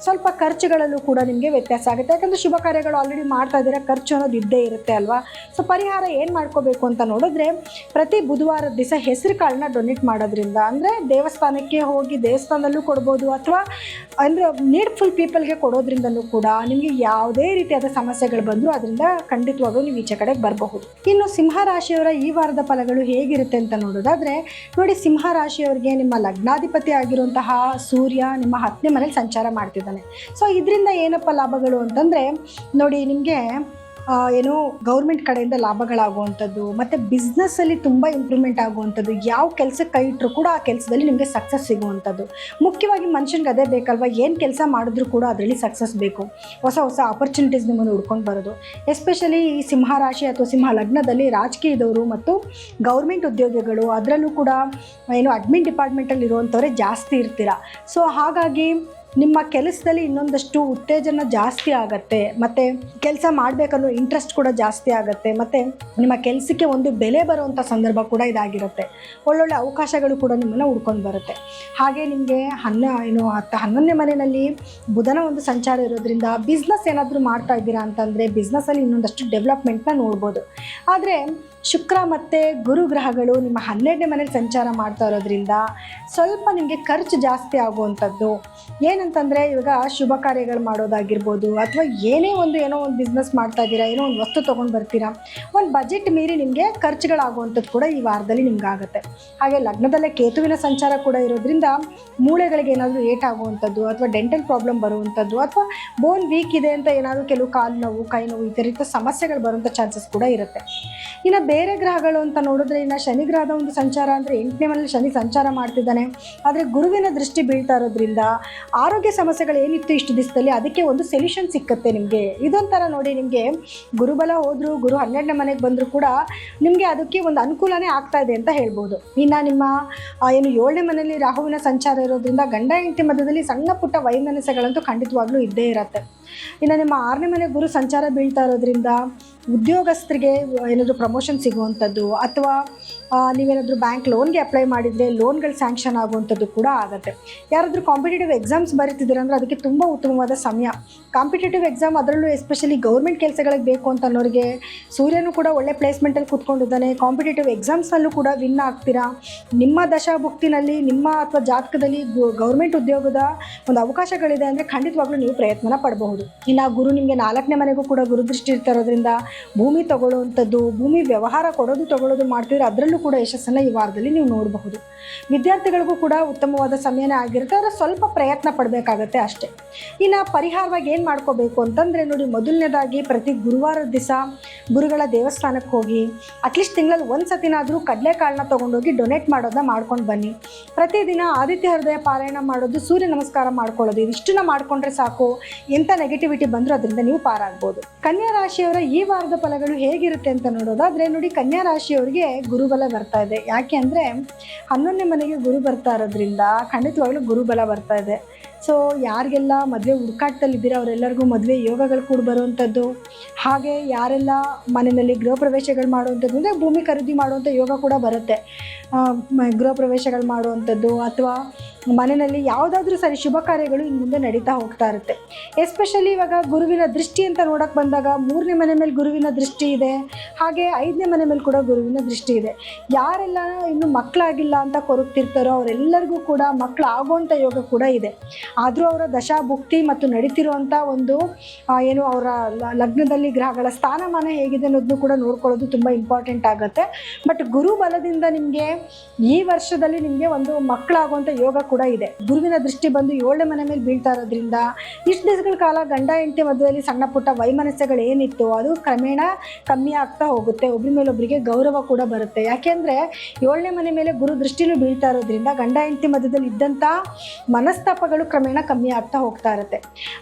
ಸ್ವಲ್ಪ ಖರ್ಚುಗಳಲ್ಲೂ ಕೂಡ ನಿಮಗೆ ವ್ಯತ್ಯಾಸ ಆಗುತ್ತೆ. ಯಾಕಂದರೆ ಶುಭ ಕಾರ್ಯಗಳು ಆಲ್ರೆಡಿ ಮಾಡ್ತಾ ಇದ್ದೀರಾ, ಖರ್ಚು ಅನ್ನೋದು ಇದ್ದೇ ಇರುತ್ತೆ ಅಲ್ವಾ. ಸೊ ಪರಿಹಾರ ಏನು ಮಾಡ್ಕೋಬೇಕು ಅಂತ ನೋಡಿದ್ರೆ, ಪ್ರತಿ ಬುಧವಾರದ ದಿವಸ ಹೆಸರು ಕಾಳನ್ನ ಡೊನೇಟ್ ಮಾಡೋದ್ರಿಂದ, ಅಂದರೆ ದೇವಸ್ಥಾನಕ್ಕೆ ಹೋಗಿ ದೇವಸ್ಥಾನದಲ್ಲೂ ಕೊಡ್ಬೋದು, ಅಥವಾ ಅಂದರೆ ನೀಡ್ಫುಲ್ ಪೀಪಲ್ಗೆ ಕೊಡೋದ್ರಿಂದಲೂ ಕೂಡ ನಿಮಗೆ ಯಾವುದೇ ರೀತಿಯಾದ ಸಮಸ್ಯೆಗಳು ಬಂದರೂ ಅದರಿಂದ ಖಂಡಿತವಾಗೂ ನೀವು ಈಚೆ ಕಡೆಗೆ ಬರಬಹುದು. ಇನ್ನು ಸಿಂಹ ರಾಶಿಯವರ ಈ ವಾರದ ಫಲಗಳು ಹೇಗಿರುತ್ತೆ ಅಂತ ನೋಡೋದಾದರೆ, ನೋಡಿ ಸಿಂಹ ರಾಶಿಯವರಿಗೆ ನಿಮ್ಮ ಲಗ್ನಾಧಿಪತಿ ಆಗಿರುವಂತಹ ಸೂರ್ಯ ನಿಮ್ಮ 10ನೇ ಮನೇಲಿ ಸಂಚಾರ ಮಾಡ್ತಿದ್ದಾನೆ. ಸೊ ಇದರಿಂದ ಏನಪ್ಪ ಲಾಭಗಳು ಅಂತಂದರೆ, ನೋಡಿ ನಿಮಗೆ ಏನು ಗೌರ್ಮೆಂಟ್ ಕಡೆಯಿಂದ ಲಾಭಗಳಾಗುವಂಥದ್ದು, ಮತ್ತು ಬಿಸ್ನೆಸ್ಸಲ್ಲಿ ತುಂಬ ಇಂಪ್ರೂವ್ಮೆಂಟ್ ಆಗುವಂಥದ್ದು, ಯಾವ ಕೆಲಸಕ್ಕೆ ಕೈ ಇಟ್ಟರು ಕೂಡ ಆ ಕೆಲಸದಲ್ಲಿ ನಿಮಗೆ ಸಕ್ಸಸ್ ಸಿಗುವಂಥದ್ದು. ಮುಖ್ಯವಾಗಿ ಮನುಷ್ಯನಿಗೆ ಅದೇ ಬೇಕಲ್ವ, ಏನು ಕೆಲಸ ಮಾಡಿದ್ರೂ ಕೂಡ ಅದರಲ್ಲಿ ಸಕ್ಸಸ್ ಬೇಕು. ಹೊಸ ಹೊಸ ಆಪರ್ಚುನಿಟೀಸ್ ನಿಮ್ಮನ್ನು ಹುಡ್ಕೊಂಡು ಬರೋದು. ಎಸ್ಪೆಷಲಿ ಈ ಸಿಂಹ ರಾಶಿ ಅಥವಾ ಸಿಂಹ ಲಗ್ನದಲ್ಲಿ ರಾಜಕೀಯದವರು ಮತ್ತು ಗೌರ್ಮೆಂಟ್ ಉದ್ಯೋಗಿಗಳು, ಅದರಲ್ಲೂ ಕೂಡ ಏನು ಅಡ್ಮಿನ್ ಡಿಪಾರ್ಟ್ಮೆಂಟಲ್ಲಿ ಇರುವಂಥವರೇ ಜಾಸ್ತಿ ಇರ್ತೀರ. ಸೊ ಹಾಗಾಗಿ ನಿಮ್ಮ ಕೆಲಸದಲ್ಲಿ ಇನ್ನೊಂದಷ್ಟು ಉತ್ತೇಜನ ಜಾಸ್ತಿ ಆಗುತ್ತೆ, ಮತ್ತು ಕೆಲಸ ಮಾಡಬೇಕನ್ನೋ ಇಂಟ್ರೆಸ್ಟ್ ಕೂಡ ಜಾಸ್ತಿ ಆಗುತ್ತೆ, ಮತ್ತು ನಿಮ್ಮ ಕೆಲಸಕ್ಕೆ ಒಂದು ಬೆಲೆ ಬರುವಂಥ ಸಂದರ್ಭ ಕೂಡ ಇದಾಗಿರುತ್ತೆ. ಒಳ್ಳೊಳ್ಳೆ ಅವಕಾಶಗಳು ಕೂಡ ನಿಮ್ಮನ್ನು ಹುಡ್ಕೊಂಡು ಬರುತ್ತೆ. ಹಾಗೆ ನಿಮಗೆ 11ನೇ ಮನೆಯಲ್ಲಿ ಬುಧನ ಒಂದು ಸಂಚಾರ ಇರೋದ್ರಿಂದ ಬಿಸ್ನೆಸ್ ಏನಾದರೂ ಮಾಡ್ತಾ ಇದ್ದೀರಾ ಅಂತಂದರೆ ಬಿಸ್ನೆಸ್ಸಲ್ಲಿ ಇನ್ನೊಂದಷ್ಟು ಡೆವಲಪ್ಮೆಂಟ್ನ ನೋಡ್ಬೋದು. ಆದರೆ ಶುಕ್ರ ಮತ್ತು ಗುರು ಗ್ರಹಗಳು ನಿಮ್ಮ 12ನೇ ಮನೇಲಿ ಸಂಚಾರ ಮಾಡ್ತಾ ಇರೋದ್ರಿಂದ ಸ್ವಲ್ಪ ನಿಮಗೆ ಖರ್ಚು ಜಾಸ್ತಿ ಆಗುವಂಥದ್ದು. ಏನಂತಂದರೆ ಇವಾಗ ಶುಭ ಕಾರ್ಯಗಳು ಮಾಡೋದಾಗಿರ್ಬೋದು, ಅಥವಾ ಏನೋ ಒಂದು ಬಿಸ್ನೆಸ್ ಮಾಡ್ತಾ ಇದ್ದೀರಾ, ಏನೋ ಒಂದು ವಸ್ತು ತೊಗೊಂಡು ಬರ್ತೀರಾ, ಒಂದು ಬಜೆಟ್ ಮೀರಿ ನಿಮಗೆ ಖರ್ಚುಗಳಾಗುವಂಥದ್ದು ಕೂಡ ಈ ವಾರದಲ್ಲಿ ನಿಮ್ಗಾಗುತ್ತೆ. ಹಾಗೆ ಲಗ್ನದಲ್ಲೇ ಕೇತುವಿನ ಸಂಚಾರ ಕೂಡ ಇರೋದ್ರಿಂದ ಮೂಳೆಗಳಿಗೆ ಏನಾದರೂ ಏಟಾಗುವಂಥದ್ದು, ಅಥವಾ ಡೆಂಟಲ್ ಪ್ರಾಬ್ಲಮ್ ಬರುವಂಥದ್ದು, ಅಥವಾ ಬೋನ್ ವೀಕ್ ಇದೆ ಅಂತ ಏನಾದರೂ ಕೆಲವು ಕಾಲು ನೋವು, ಕೈ ನೋವು, ಈ ರೀತಿ ಸಮಸ್ಯೆಗಳು ಬರುವಂಥ ಚಾನ್ಸಸ್ ಕೂಡ ಇರುತ್ತೆ. ಇನ್ನು ಬೇರೆ ಗ್ರಹಗಳು ಅಂತ ನೋಡಿದ್ರೆ, ಇನ್ನು ಶನಿ ಗ್ರಹದ ಒಂದು ಸಂಚಾರ ಅಂದರೆ 8ನೇ ಮನೇಲಿ ಶನಿ ಸಂಚಾರ ಮಾಡ್ತಿದ್ದಾನೆ. ಆದರೆ ಗುರುವಿನ ದೃಷ್ಟಿ ಬೀಳ್ತಾ ಇರೋದ್ರಿಂದ ಆರೋಗ್ಯ ಸಮಸ್ಯೆಗಳು ಏನಿತ್ತು ಇಷ್ಟು ದಿವಸದಲ್ಲಿ ಅದಕ್ಕೆ ಒಂದು ಸೊಲ್ಯೂಷನ್ ಸಿಕ್ಕತ್ತೆ ನಿಮಗೆ. ಇದೊಂಥರ ನೋಡಿ, ನಿಮಗೆ ಗುರುಬಲ ಹೋದರೂ ಗುರು 12ನೇ ಮನೆಗೆ ಬಂದರೂ ಕೂಡ ನಿಮಗೆ ಅದಕ್ಕೆ ಒಂದು ಅನುಕೂಲನೇ ಆಗ್ತಾ ಇದೆ ಅಂತ ಹೇಳ್ಬೋದು. ಇನ್ನು ನಿಮ್ಮ 7ನೇ ಮನೆಯಲ್ಲಿ ರಾಹುವಿನ ಸಂಚಾರ ಇರೋದ್ರಿಂದ ಗಂಡ ಹೆಂಡತಿ ಮಧ್ಯದಲ್ಲಿ ಸಣ್ಣ ಪುಟ್ಟ ವೈಮನಸ್ಯಗಳಂತೂ ಖಂಡಿತವಾಗ್ಲೂ ಇದ್ದೇ ಇರುತ್ತೆ. ಇನ್ನು ನಿಮ್ಮ 6ನೇ ಮನೆ ಗುರು ಸಂಚಾರ ಬೀಳ್ತಾ ಇರೋದ್ರಿಂದ ಉದ್ಯೋಗಸ್ಥರಿಗೆ ಏನಾದರೂ ಪ್ರಮೋಷನ್ ಸಿಗುವಂಥದ್ದು, ಅಥವಾ ನೀವೇನಾದರೂ ಬ್ಯಾಂಕ್ ಲೋನ್ಗೆ ಅಪ್ಲೈ ಮಾಡಿದರೆ ಲೋನ್ಗಳು ಸ್ಯಾಂಕ್ಷನ್ ಆಗುವಂಥದ್ದು ಕೂಡ ಆಗುತ್ತೆ. ಯಾರಾದರೂ ಕಾಂಪಿಟೇಟಿವ್ ಎಕ್ಸಾಮ್ಸ್ ಬರೀತಿದ್ದೀರ ಅಂದರೆ ಅದಕ್ಕೆ ತುಂಬ ಉತ್ತಮವಾದ ಸಮಯ. ಕಾಂಪಿಟೇಟಿವ್ ಎಕ್ಸಾಮ್, ಅದರಲ್ಲೂ ಎಸ್ಪೆಷಲಿ ಗೌರ್ಮೆಂಟ್ ಕೆಲಸಗಳಿಗೆ ಬೇಕು ಅಂತ ಅನ್ನೋರಿಗೆ ಸೂರ್ಯನೂ ಕೂಡ ಒಳ್ಳೆ ಪ್ಲೇಸ್ಮೆಂಟಲ್ಲಿ ಕೂತ್ಕೊಂಡಿದ್ದಾನೆ. ಕಾಂಪಿಟೇಟಿವ್ ಎಕ್ಸಾಮ್ಸ್ನಲ್ಲೂ ಕೂಡ ವಿನ್ ಆಗ್ತೀರಾ. ನಿಮ್ಮ ದಶಾಭುಕ್ತಿನಲ್ಲಿ ನಿಮ್ಮ ಅಥವಾ ಜಾತಕದಲ್ಲಿ ಗೌರ್ಮೆಂಟ್ ಉದ್ಯೋಗದ ಒಂದು ಅವಕಾಶಗಳಿದೆ ಅಂದರೆ ಖಂಡಿತವಾಗ್ಲೂ ನೀವು ಪ್ರಯತ್ನ ಪಡಬಹುದು. ಇನ್ನು ಗುರು ನಿಮಗೆ 4ನೇ ಮನೆಗೂ ಕೂಡ ಗುರುದೃಷ್ಟಿ ಇರ್ತಾ ಇರೋದ್ರಿಂದ ಭೂಮಿ ತಗೊಳ್ಳುವಂಥದ್ದು, ಭೂಮಿ ವ್ಯವಹಾರ ಕೊಡೋದು ತಗೊಳ್ಳೋದು ಮಾಡ್ತಿದ್ರೆ ಅದರಲ್ಲೂ ಕೂಡ ಯಶಸ್ಸನ್ನು ಈ ವಾರದಲ್ಲಿ ನೀವು ನೋಡಬಹುದು. ವಿದ್ಯಾರ್ಥಿಗಳಿಗೂ ಕೂಡ ಉತ್ತಮವಾದ ಸಮಯನೇ ಆಗಿರುತ್ತೆ, ಆದರೆ ಸ್ವಲ್ಪ ಪ್ರಯತ್ನ ಪಡಬೇಕಾಗತ್ತೆ ಅಷ್ಟೇ. ಇನ್ನು ಪರಿಹಾರವಾಗಿ ಏನು ಮಾಡ್ಕೋಬೇಕು ಅಂತಂದರೆ, ನೋಡಿ ಮೊದಲನೇದಾಗಿ ಪ್ರತಿ ಗುರುವಾರದ ದಿವಸ ಗುರುಗಳ ದೇವಸ್ಥಾನಕ್ಕೆ ಹೋಗಿ ಅಟ್ಲೀಸ್ಟ್ ತಿಂಗಳಲ್ಲಿ ಒಂದು ಸತಿನಾದರೂ ಕಡಲೆಕಾಳನ್ನ ತೊಗೊಂಡೋಗಿ ಡೊನೇಟ್ ಮಾಡೋದನ್ನ ಮಾಡ್ಕೊಂಡು ಬನ್ನಿ. ಪ್ರತಿದಿನ ಆದಿತ್ಯ ಹೃದಯ ಪಾರಾಯಣ ಮಾಡೋದು, ಸೂರ್ಯ ನಮಸ್ಕಾರ ಮಾಡ್ಕೊಳ್ಳೋದು, ಇದಿಷ್ಟನ್ನ ಮಾಡಿಕೊಂಡ್ರೆ ಸಾಕು. ಎಂಥ ನೆಗೆಟಿವಿಟಿ ಬಂದರೂ ಅದರಿಂದ ನೀವು ಪಾರಾಗ್ಬೋದು. ಕನ್ಯಾ ರಾಶಿಯವರ ಈ ವಾರದ ಫಲಗಳು ಹೇಗಿರುತ್ತೆ ಅಂತ ನೋಡೋದಾದರೆ, ನೋಡಿ ಕನ್ಯಾ ರಾಶಿಯವರಿಗೆ ಗುರುಬಲ ಬರ್ತಾ ಇದೆ. ಯಾಕೆ ಅಂದರೆ 11ನೇ ಮನೆಗೆ ಗುರು ಬರ್ತಾ ಇರೋದ್ರಿಂದ ಖಂಡಿತವಾಗ್ಲೂ ಗುರುಬಲ ಬರ್ತಾ ಇದೆ. ಸೊ ಯಾರಿಗೆಲ್ಲ ಮದುವೆ ಹುಡುಕಾಟದಲ್ಲಿದ್ದೀರ ಅವರೆಲ್ಲರಿಗೂ ಮದುವೆ ಯೋಗಗಳು ಕೂಡ ಬರುವಂಥದ್ದು. ಹಾಗೆ ಯಾರೆಲ್ಲ ಮನೆಯಲ್ಲಿ ಗೃಹ ಪ್ರವೇಶಗಳು ಮಾಡುವಂಥದ್ದು ಅಂದರೆ ಭೂಮಿ ಖರೀದಿ ಮಾಡುವಂಥ ಯೋಗ ಕೂಡ ಬರುತ್ತೆ. ಗೃಹ ಪ್ರವೇಶಗಳು ಮಾಡುವಂಥದ್ದು ಅಥವಾ ಮನೆಯಲ್ಲಿ ಯಾವುದಾದ್ರೂ ಸರಿ ಶುಭ ಕಾರ್ಯಗಳು ಇನ್ನು ಮುಂದೆ ನಡೀತಾ ಹೋಗ್ತಾ ಇರುತ್ತೆ. ಎಸ್ಪೆಷಲಿ ಇವಾಗ ಗುರುವಿನ ದೃಷ್ಟಿ ಅಂತ ನೋಡೋಕ್ಕೆ ಬಂದಾಗ 3ನೇ ಮನೆ ಮೇಲೆ ಗುರುವಿನ ದೃಷ್ಟಿ ಇದೆ, ಹಾಗೆ 5ನೇ ಮನೆ ಮೇಲೆ ಕೂಡ ಗುರುವಿನ ದೃಷ್ಟಿ ಇದೆ. ಯಾರೆಲ್ಲ ಇನ್ನು ಮಕ್ಕಳಾಗಿಲ್ಲ ಅಂತ ಕೊರಗ್ತಿರ್ತಾರೋ ಅವರೆಲ್ಲರಿಗೂ ಕೂಡ ಮಕ್ಕಳು ಆಗುವಂಥ ಯೋಗ ಕೂಡ ಇದೆ. ಆದರೂ ಅವರ ದಶಾಭುಕ್ತಿ ಮತ್ತು ನಡೀತಿರುವಂಥ ಒಂದು ಏನು ಅವರ ಲಗ್ನದಲ್ಲಿ ಗ್ರಹಗಳ ಸ್ಥಾನಮಾನ ಹೇಗಿದೆ ಅನ್ನೋದನ್ನು ಕೂಡ ನೋಡ್ಕೊಳ್ಳೋದು ತುಂಬ ಇಂಪಾರ್ಟೆಂಟ್ ಆಗುತ್ತೆ. ಬಟ್ ಗುರು ಬಲದಿಂದ ನಿಮಗೆ ಈ ವರ್ಷದಲ್ಲಿ ನಿಮಗೆ ಒಂದು ಮಕ್ಕಳಾಗುವಂಥ ಯೋಗ ಕೂಡ ಇದೆ. ಗುರುವಿನ ದೃಷ್ಟಿ ಬಂದು 7ನೇ ಮನೆ ಮೇಲೆ ಬೀಳ್ತಾ ಇರೋದ್ರಿಂದ ಇಷ್ಟು ದಿವಸಗಳ ಕಾಲ ಗಂಡ ಹೆಂಡತಿ ಮಧ್ಯದಲ್ಲಿ ಸಣ್ಣ ಪುಟ್ಟ ವೈಮನಸ್ಯಗಳು ಏನಿತ್ತು ಅದು ಕ್ರಮೇಣ ಕಮ್ಮಿ ಆಗ್ತಾ ಹೋಗುತ್ತೆ. ಒಬ್ಬರ ಮೇಲೆ ಒಬ್ಬರಿಗೆ ಗೌರವ ಕೂಡ ಬರುತ್ತೆ. ಯಾಕೆಂದರೆ 7ನೇ ಮನೆ ಮೇಲೆ ಗುರು ದೃಷ್ಟಿನೂ ಬೀಳ್ತಾ ಇರೋದ್ರಿಂದ ಗಂಡ ಹೆಂಡತಿ ಮಧ್ಯದಲ್ಲಿ ಇದ್ದಂಥ ಮನಸ್ತಾಪಗಳು ಕ್ರಮೇಣ ಕಮ್ಮಿ ಆಗ್ತಾ ಹೋಗ್ತಾ ಇರುತ್ತೆ.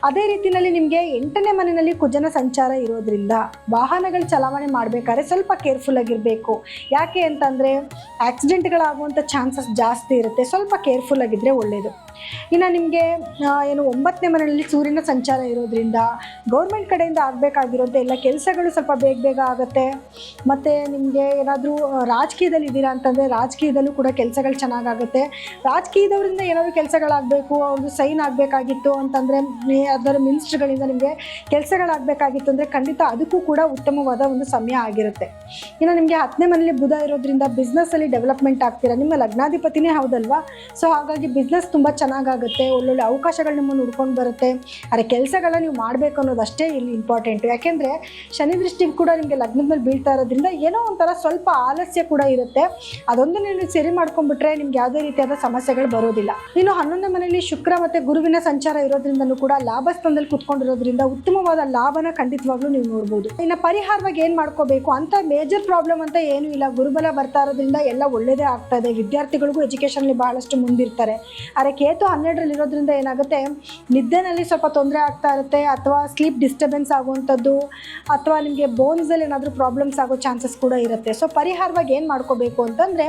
ಅದೇ ರೀತಿಯಲ್ಲಿ ನಿಮಗೆ 8ನೇ ಮನೆಯಲ್ಲಿ ಕುಜನ ಸಂಚಾರ ಇರೋದ್ರಿಂದ ವಾಹನಗಳ ಚಲಾವಣೆ ಮಾಡಬೇಕಾದ್ರೆ ಸ್ವಲ್ಪ ಕೇರ್ಫುಲ್ ಆಗಿರಬೇಕು. ಯಾಕೆ ಅಂತಂದರೆ ಆಕ್ಸಿಡೆಂಟ್ಗಳಾಗುವಂಥ ಚಾನ್ಸಸ್ ಜಾಸ್ತಿ ಇರುತ್ತೆ. ಸ್ವಲ್ಪ ಕೇರ್ಫುಲ್ ಆಗಿದ್ದರೆ ಒಳ್ಳೆಯದು. ಇನ್ನು ನಿಮಗೆ 9ನೇ ಮನೆಯಲ್ಲಿ ಸೂರ್ಯನ ಸಂಚಾರ ಇರೋದ್ರಿಂದ ಗೌರ್ಮೆಂಟ್ ಕಡೆಯಿಂದ ಆಗಬೇಕಾಗಿರೋಂಥ ಎಲ್ಲ ಕೆಲಸಗಳು ಸ್ವಲ್ಪ ಬೇಗ ಆಗುತ್ತೆ. ಮತ್ತು ನಿಮಗೆ ಏನಾದರೂ ರಾಜಕೀಯದಲ್ಲಿ ಇದ್ದೀರಾ ಅಂತಂದರೆ ರಾಜಕೀಯದಲ್ಲೂ ಕೂಡ ಕೆಲಸಗಳು ಚೆನ್ನಾಗಾಗುತ್ತೆ. ರಾಜಕೀಯದವರಿಂದ ಏನಾದರೂ ಕೆಲಸಗಳಾಗಬೇಕು, ಅವ್ರದ್ದು ಸೈನ್ ಆಗಬೇಕಾಗಿತ್ತು ಅಂತಂದರೆ ಅದರ ಮಿನಿಸ್ಟ್ರುಗಳಿಂದ ನಿಮಗೆ ಕೆಲಸಗಳಾಗಬೇಕಾಗಿತ್ತು ಅಂದರೆ ಖಂಡಿತ ಅದಕ್ಕೂ ಕೂಡ ಉತ್ತಮವಾದ ಒಂದು ಸಮಯ ಆಗಿರುತ್ತೆ. ಇನ್ನು ನಿಮಗೆ 10ನೇ ಮನೆಯಲ್ಲಿ ಬುಧ ಇರೋದ್ರಿಂದ ಬಿಸ್ನೆಸ್ಸಲ್ಲಿ ಡೆವಲಪ್ಮೆಂಟ್ ಆಗ್ತೀರಾ. ನಿಮ್ಮ ಲಗ್ನಾಧಿಪತಿನೇ ಹೌದಲ್ವಾ, ಸೊ ಹಾಗಾಗಿ ಬಿಸ್ನೆಸ್ ತುಂಬ ಚೆನ್ನಾಗಾಗುತ್ತೆ. ಒಳ್ಳೊಳ್ಳೆ ಅವಕಾಶಗಳು ನಿಮ್ಮನ್ನು ಹುಡ್ಕೊಂಡು ಬರುತ್ತೆ. ಆದರೆ ಕೆಲಸಗಳನ್ನ ನೀವು ಮಾಡಬೇಕು ಅನ್ನೋದಷ್ಟೇ ಇಲ್ಲಿ ಇಂಪಾರ್ಟೆಂಟು. ಯಾಕೆಂದರೆ ಶನಿ ದೃಷ್ಟಿಗೆ ಕೂಡ ನಿಮಗೆ ಲಗ್ನದ ಮೇಲೆ ಬೀಳ್ತಾ ಇರೋದ್ರಿಂದ ಏನೋ ಒಂಥರ ಸ್ವಲ್ಪ ಆಲಸ್ಯ ಕೂಡ ಇರುತ್ತೆ. ಅದೊಂದು ನೀವು ಸರಿ ಮಾಡ್ಕೊಂಡ್ಬಿಟ್ರೆ ನಿಮ್ಗೆ ಯಾವುದೇ ರೀತಿಯಾದ ಸಮಸ್ಯೆಗಳು ಬರೋದಿಲ್ಲ. ಇನ್ನು 11ನೇ ಮನೆಯಲ್ಲಿ ಶುಕ್ರ ಮತ್ತು ಗುರುವಿನ ಸಂಚಾರ ಇರೋದ್ರಿಂದನೂ ಕೂಡ ಲಾಭ ಸ್ಥಾನದಲ್ಲಿ ಕುತ್ಕೊಂಡಿರೋದ್ರಿಂದ ಉತ್ತಮವಾದ ಲಾಭನ ಖಂಡಿತವಾಗ್ಲೂ ನೀವು ನೋಡ್ಬೋದು. ಇನ್ನು ಪರಿಹಾರವಾಗಿ ಏನು ಮಾಡ್ಕೋಬೇಕು ಅಂತ ಮೇಜರ್ ಪ್ರಾಬ್ಲಮ್ ಅಂತ ಏನೂ ಇಲ್ಲ. ಗುರುಬಲ ಬರ್ತಾ ಇರೋದ್ರಿಂದ ಎಲ್ಲ ಒಳ್ಳೆಯದೇ ಆಗ್ತಾ ಇದೆ. ವಿದ್ಯಾರ್ಥಿಗಳಿಗೂ ಎಜುಕೇಷನಲ್ಲಿ ಬಹಳಷ್ಟು ಮುಂದಿರ್ತಾರೆ. ಆದರೆ ಕೇತು 12ರಲ್ಲಿ ಇರೋದ್ರಿಂದ ಏನಾಗುತ್ತೆ, ನಿದ್ದೆನಲ್ಲಿ ಸ್ವಲ್ಪ ತೊಂದರೆ ಆಗ್ತಾ ಇರುತ್ತೆ, ಅಥವಾ ಸ್ಲೀಪ್ ಡಿಸ್ಟರ್ಬೆನ್ಸ್ ಆಗುವಂಥದ್ದು, ಅಥವಾ ನಿಮಗೆ ಬೋನ್ಸಲ್ಲಿ ಏನಾದರೂ ಪ್ರಾಬ್ಲಮ್ಸ್ ಆಗೋ ಚಾನ್ಸಸ್ ಕೂಡ ಇರುತ್ತೆ. ಸೊ ಪರಿಹಾರವಾಗಿ ಏನು ಮಾಡ್ಕೋಬೇಕು ಅಂತಂದರೆ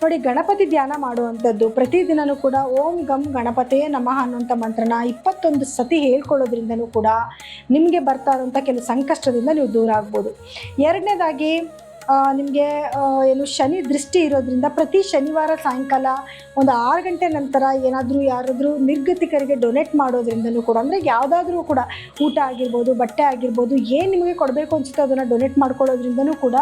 ನೋಡಿ, ಗಣಪತಿ ಧ್ಯಾನ ಮಾಡುವಂಥದ್ದು. ಪ್ರತಿದಿನವೂ ಕೂಡ ಓಂ ಗಂ ಗಣಪತಿಯೇ ನಮಃ ಅನ್ನುವಂಥ ಮಂತ್ರನ 21 ಸತಿ ಹೇಳ್ಕೊಳ್ಳೋದ್ರಿಂದನೂ ಕೂಡ ನಿಮಗೆ ಬರ್ತಾ ಇರೋಂಥ ಕೆಲವು ಸಂಕಷ್ಟದಿಂದ ನೀವು ದೂರ ಆಗ್ಬೋದು. ಎರಡನೇದಾಗಿ ನಿಮಗೆ ಶನಿ ದೃಷ್ಟಿ ಇರೋದ್ರಿಂದ ಪ್ರತಿ ಶನಿವಾರ ಸಾಯಂಕಾಲ ಒಂದು 6 ಗಂಟೆ ನಂತರ ಯಾರಾದರೂ ನಿರ್ಗತಿಕರಿಗೆ ಡೊನೇಟ್ ಮಾಡೋದ್ರಿಂದಲೂ ಕೂಡ, ಅಂದರೆ ಯಾವುದಾದ್ರೂ ಕೂಡ ಊಟ ಆಗಿರ್ಬೋದು, ಬಟ್ಟೆ ಆಗಿರ್ಬೋದು, ಏನು ನಿಮಗೆ ಕೊಡಬೇಕು ಅನಿಸುತ್ತೋ ಅದನ್ನು ಡೊನೇಟ್ ಮಾಡ್ಕೊಳ್ಳೋದ್ರಿಂದಲೂ ಕೂಡ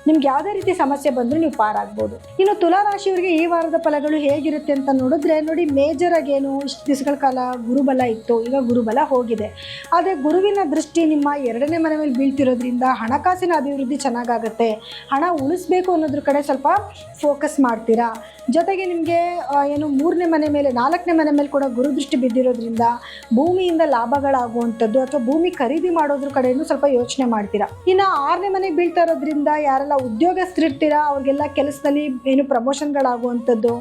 ನಿಮ್ಗೆ ಯಾವುದೇ ರೀತಿ ಸಮಸ್ಯೆ ಬಂದರೂ ನೀವು ಪಾರಾಗ್ಬೋದು. ಇನ್ನು ತುಲಾ ರಾಶಿಯವರಿಗೆ ಈ ವಾರದ ಫಲಗಳು ಹೇಗಿರುತ್ತೆ ಅಂತ ನೋಡಿದ್ರೆ ನೋಡಿ, ಮೇಜರಾಗಿ ಇಷ್ಟು ದಿವಸಗಳ ಕಾಲ ಗುರುಬಲ ಇತ್ತು, ಈಗ ಗುರುಬಲ ಹೋಗಿದೆ. ಆದರೆ ಗುರುವಿನ ದೃಷ್ಟಿ ನಿಮ್ಮ 2ನೇ ಮನೆ ಮೇಲೆ ಬೀಳ್ತಿರೋದ್ರಿಂದ ಹಣಕಾಸಿನ ಅಭಿವೃದ್ಧಿ ಚೆನ್ನಾಗಾಗುತ್ತೆ. ಹಣ ಉಳಿಸ್ಬೇಕು ಅನ್ನೋದ್ರ ಕಡೆ ಸ್ವಲ್ಪ ಫೋಕಸ್ ಮಾಡ್ತೀರಾ. ಜೊತೆಗೆ ನಿಮಗೆ 3ನೇ ಮನೆ ಮೇಲೆ 4ನೇ ಮನೆ ಮೇಲೆ ಕೂಡ ಗುರುದೃಷ್ಟಿ ಬಿದ್ದಿರೋದ್ರಿಂದ ಭೂಮಿಯಿಂದ ಲಾಭಗಳಾಗುವಂಥದ್ದು ಅಥವಾ ಭೂಮಿ ಖರೀದಿ ಮಾಡೋದ್ರ ಕಡೆಯೂ ಸ್ವಲ್ಪ ಯೋಚನೆ ಮಾಡ್ತೀರಾ. ಇನ್ನು 6ನೇ ಮನೆಗೆ ಬೀಳ್ತಾ ಇರೋದ್ರಿಂದ ಯಾರೆಲ್ಲ ಉದ್ಯೋಗಸ್ಥರಿರ್ತೀರಾ ಅವ್ರಿಗೆಲ್ಲ ಕೆಲಸದಲ್ಲಿ ಪ್ರಮೋಷನ್ಗಳಾಗುವಂಥದ್ದು.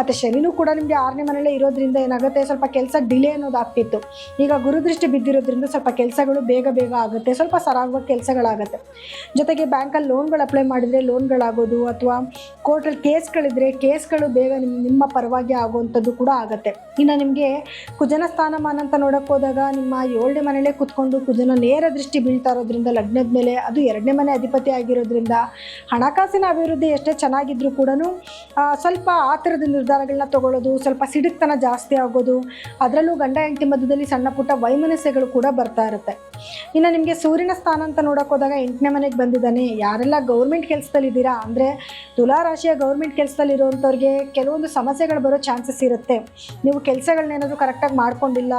ಮತ್ತು ಶನಿನೂ ಕೂಡ ನಿಮಗೆ 6ನೇ ಮನೆಯಲ್ಲೇ ಇರೋದ್ರಿಂದ ಏನಾಗುತ್ತೆ, ಸ್ವಲ್ಪ ಕೆಲಸ ಡಿಲೇ ಅನ್ನೋದಾಗ್ತಿತ್ತು. ಈಗ ಗುರುದೃಷ್ಟಿ ಬಿದ್ದಿರೋದ್ರಿಂದ ಸ್ವಲ್ಪ ಕೆಲಸಗಳು ಬೇಗ ಆಗುತ್ತೆ, ಸ್ವಲ್ಪ ಸರಾಗವಾಗಿ ಕೆಲಸಗಳಾಗುತ್ತೆ. ಜೊತೆಗೆ ಬ್ಯಾಂಕಲ್ಲಿ ಲೋನ್ಗಳು ಅಪ್ಲೈ ಮಾಡಿದರೆ ಲೋನ್ಗಳಾಗೋದು, ಅಥವಾ ಕೋರ್ಟಲ್ಲಿ ಕೇಸ್ಗಳಿದ್ರೆ ಕೇಸ್ಗಳು ಬೇಗ ನಿಮ್ಮ ಪರವಾಗಿ ಆಗುವಂಥದ್ದು ಕೂಡ ಆಗುತ್ತೆ. ಇನ್ನು ನಿಮಗೆ ಕುಜನ ಸ್ಥಾನಮಾನ ಅಂತ ನೋಡೋಕೆ ಹೋದಾಗ ನಿಮ್ಮ 7ನೇ ಮನೆಯಲ್ಲೇ ಕೂತ್ಕೊಂಡು ಕುಜನ ನೇರ ದೃಷ್ಟಿ ಬೀಳ್ತಾ ಇರೋದ್ರಿಂದ ಲಗ್ನದ ಮೇಲೆ, ಅದು 2ನೇ ಮನೆ ಅಧಿಪತಿ ಆಗಿರೋದ್ರಿಂದ ಹಣಕಾಸಿನ ಅಭಿವೃದ್ಧಿ ಎಷ್ಟೇ ಚೆನ್ನಾಗಿದ್ರೂ ಕೂಡ ಸ್ವಲ್ಪ ಆ ಥರದ ನಿರ್ಧಾರಗಳನ್ನ ತಗೊಳ್ಳೋದು, ಸ್ವಲ್ಪ ಸಿಡುಕ್ತನ ಜಾಸ್ತಿ ಆಗೋದು, ಅದರಲ್ಲೂ ಗಂಡ ಹೆಂಡತಿ ಮಧ್ಯದಲ್ಲಿ ಸಣ್ಣ ಪುಟ್ಟ ವೈಮನಸ್ಯಗಳು ಕೂಡ ಬರ್ತಾ ಇರುತ್ತೆ. ಇನ್ನು ನಿಮಗೆ ಸೂರ್ಯನ ಸ್ಥಾನ ಅಂತ ನೋಡೋಕೆ ಹೋದಾಗ 8ನೇ ಮನೆಗೆ ಬಂದಿದ್ದಾನೆ. ಯಾರೆಲ್ಲ ಗೌರ್ಮೆಂಟ್ ಕೆಲಸದಲ್ಲಿದ್ದೀರಾ, ಅಂದರೆ ತುಲಾ ರಾಶಿಯ ಗೌರ್ಮೆಂಟ್ ಕೆಲಸದಲ್ಲಿ ಇರೋವಂಥವ್ರಿಗೆ ಕೆಲವೊಂದು ಸಮಸ್ಯೆಗಳು ಬರೋ ಚಾನ್ಸಸ್ ಇರುತ್ತೆ. ನೀವು ಕೆಲಸಗಳನ್ನೇನಾದರೂ ಕರೆಕ್ಟಾಗಿ ಮಾಡ್ಕೊಂಡಿಲ್ಲ,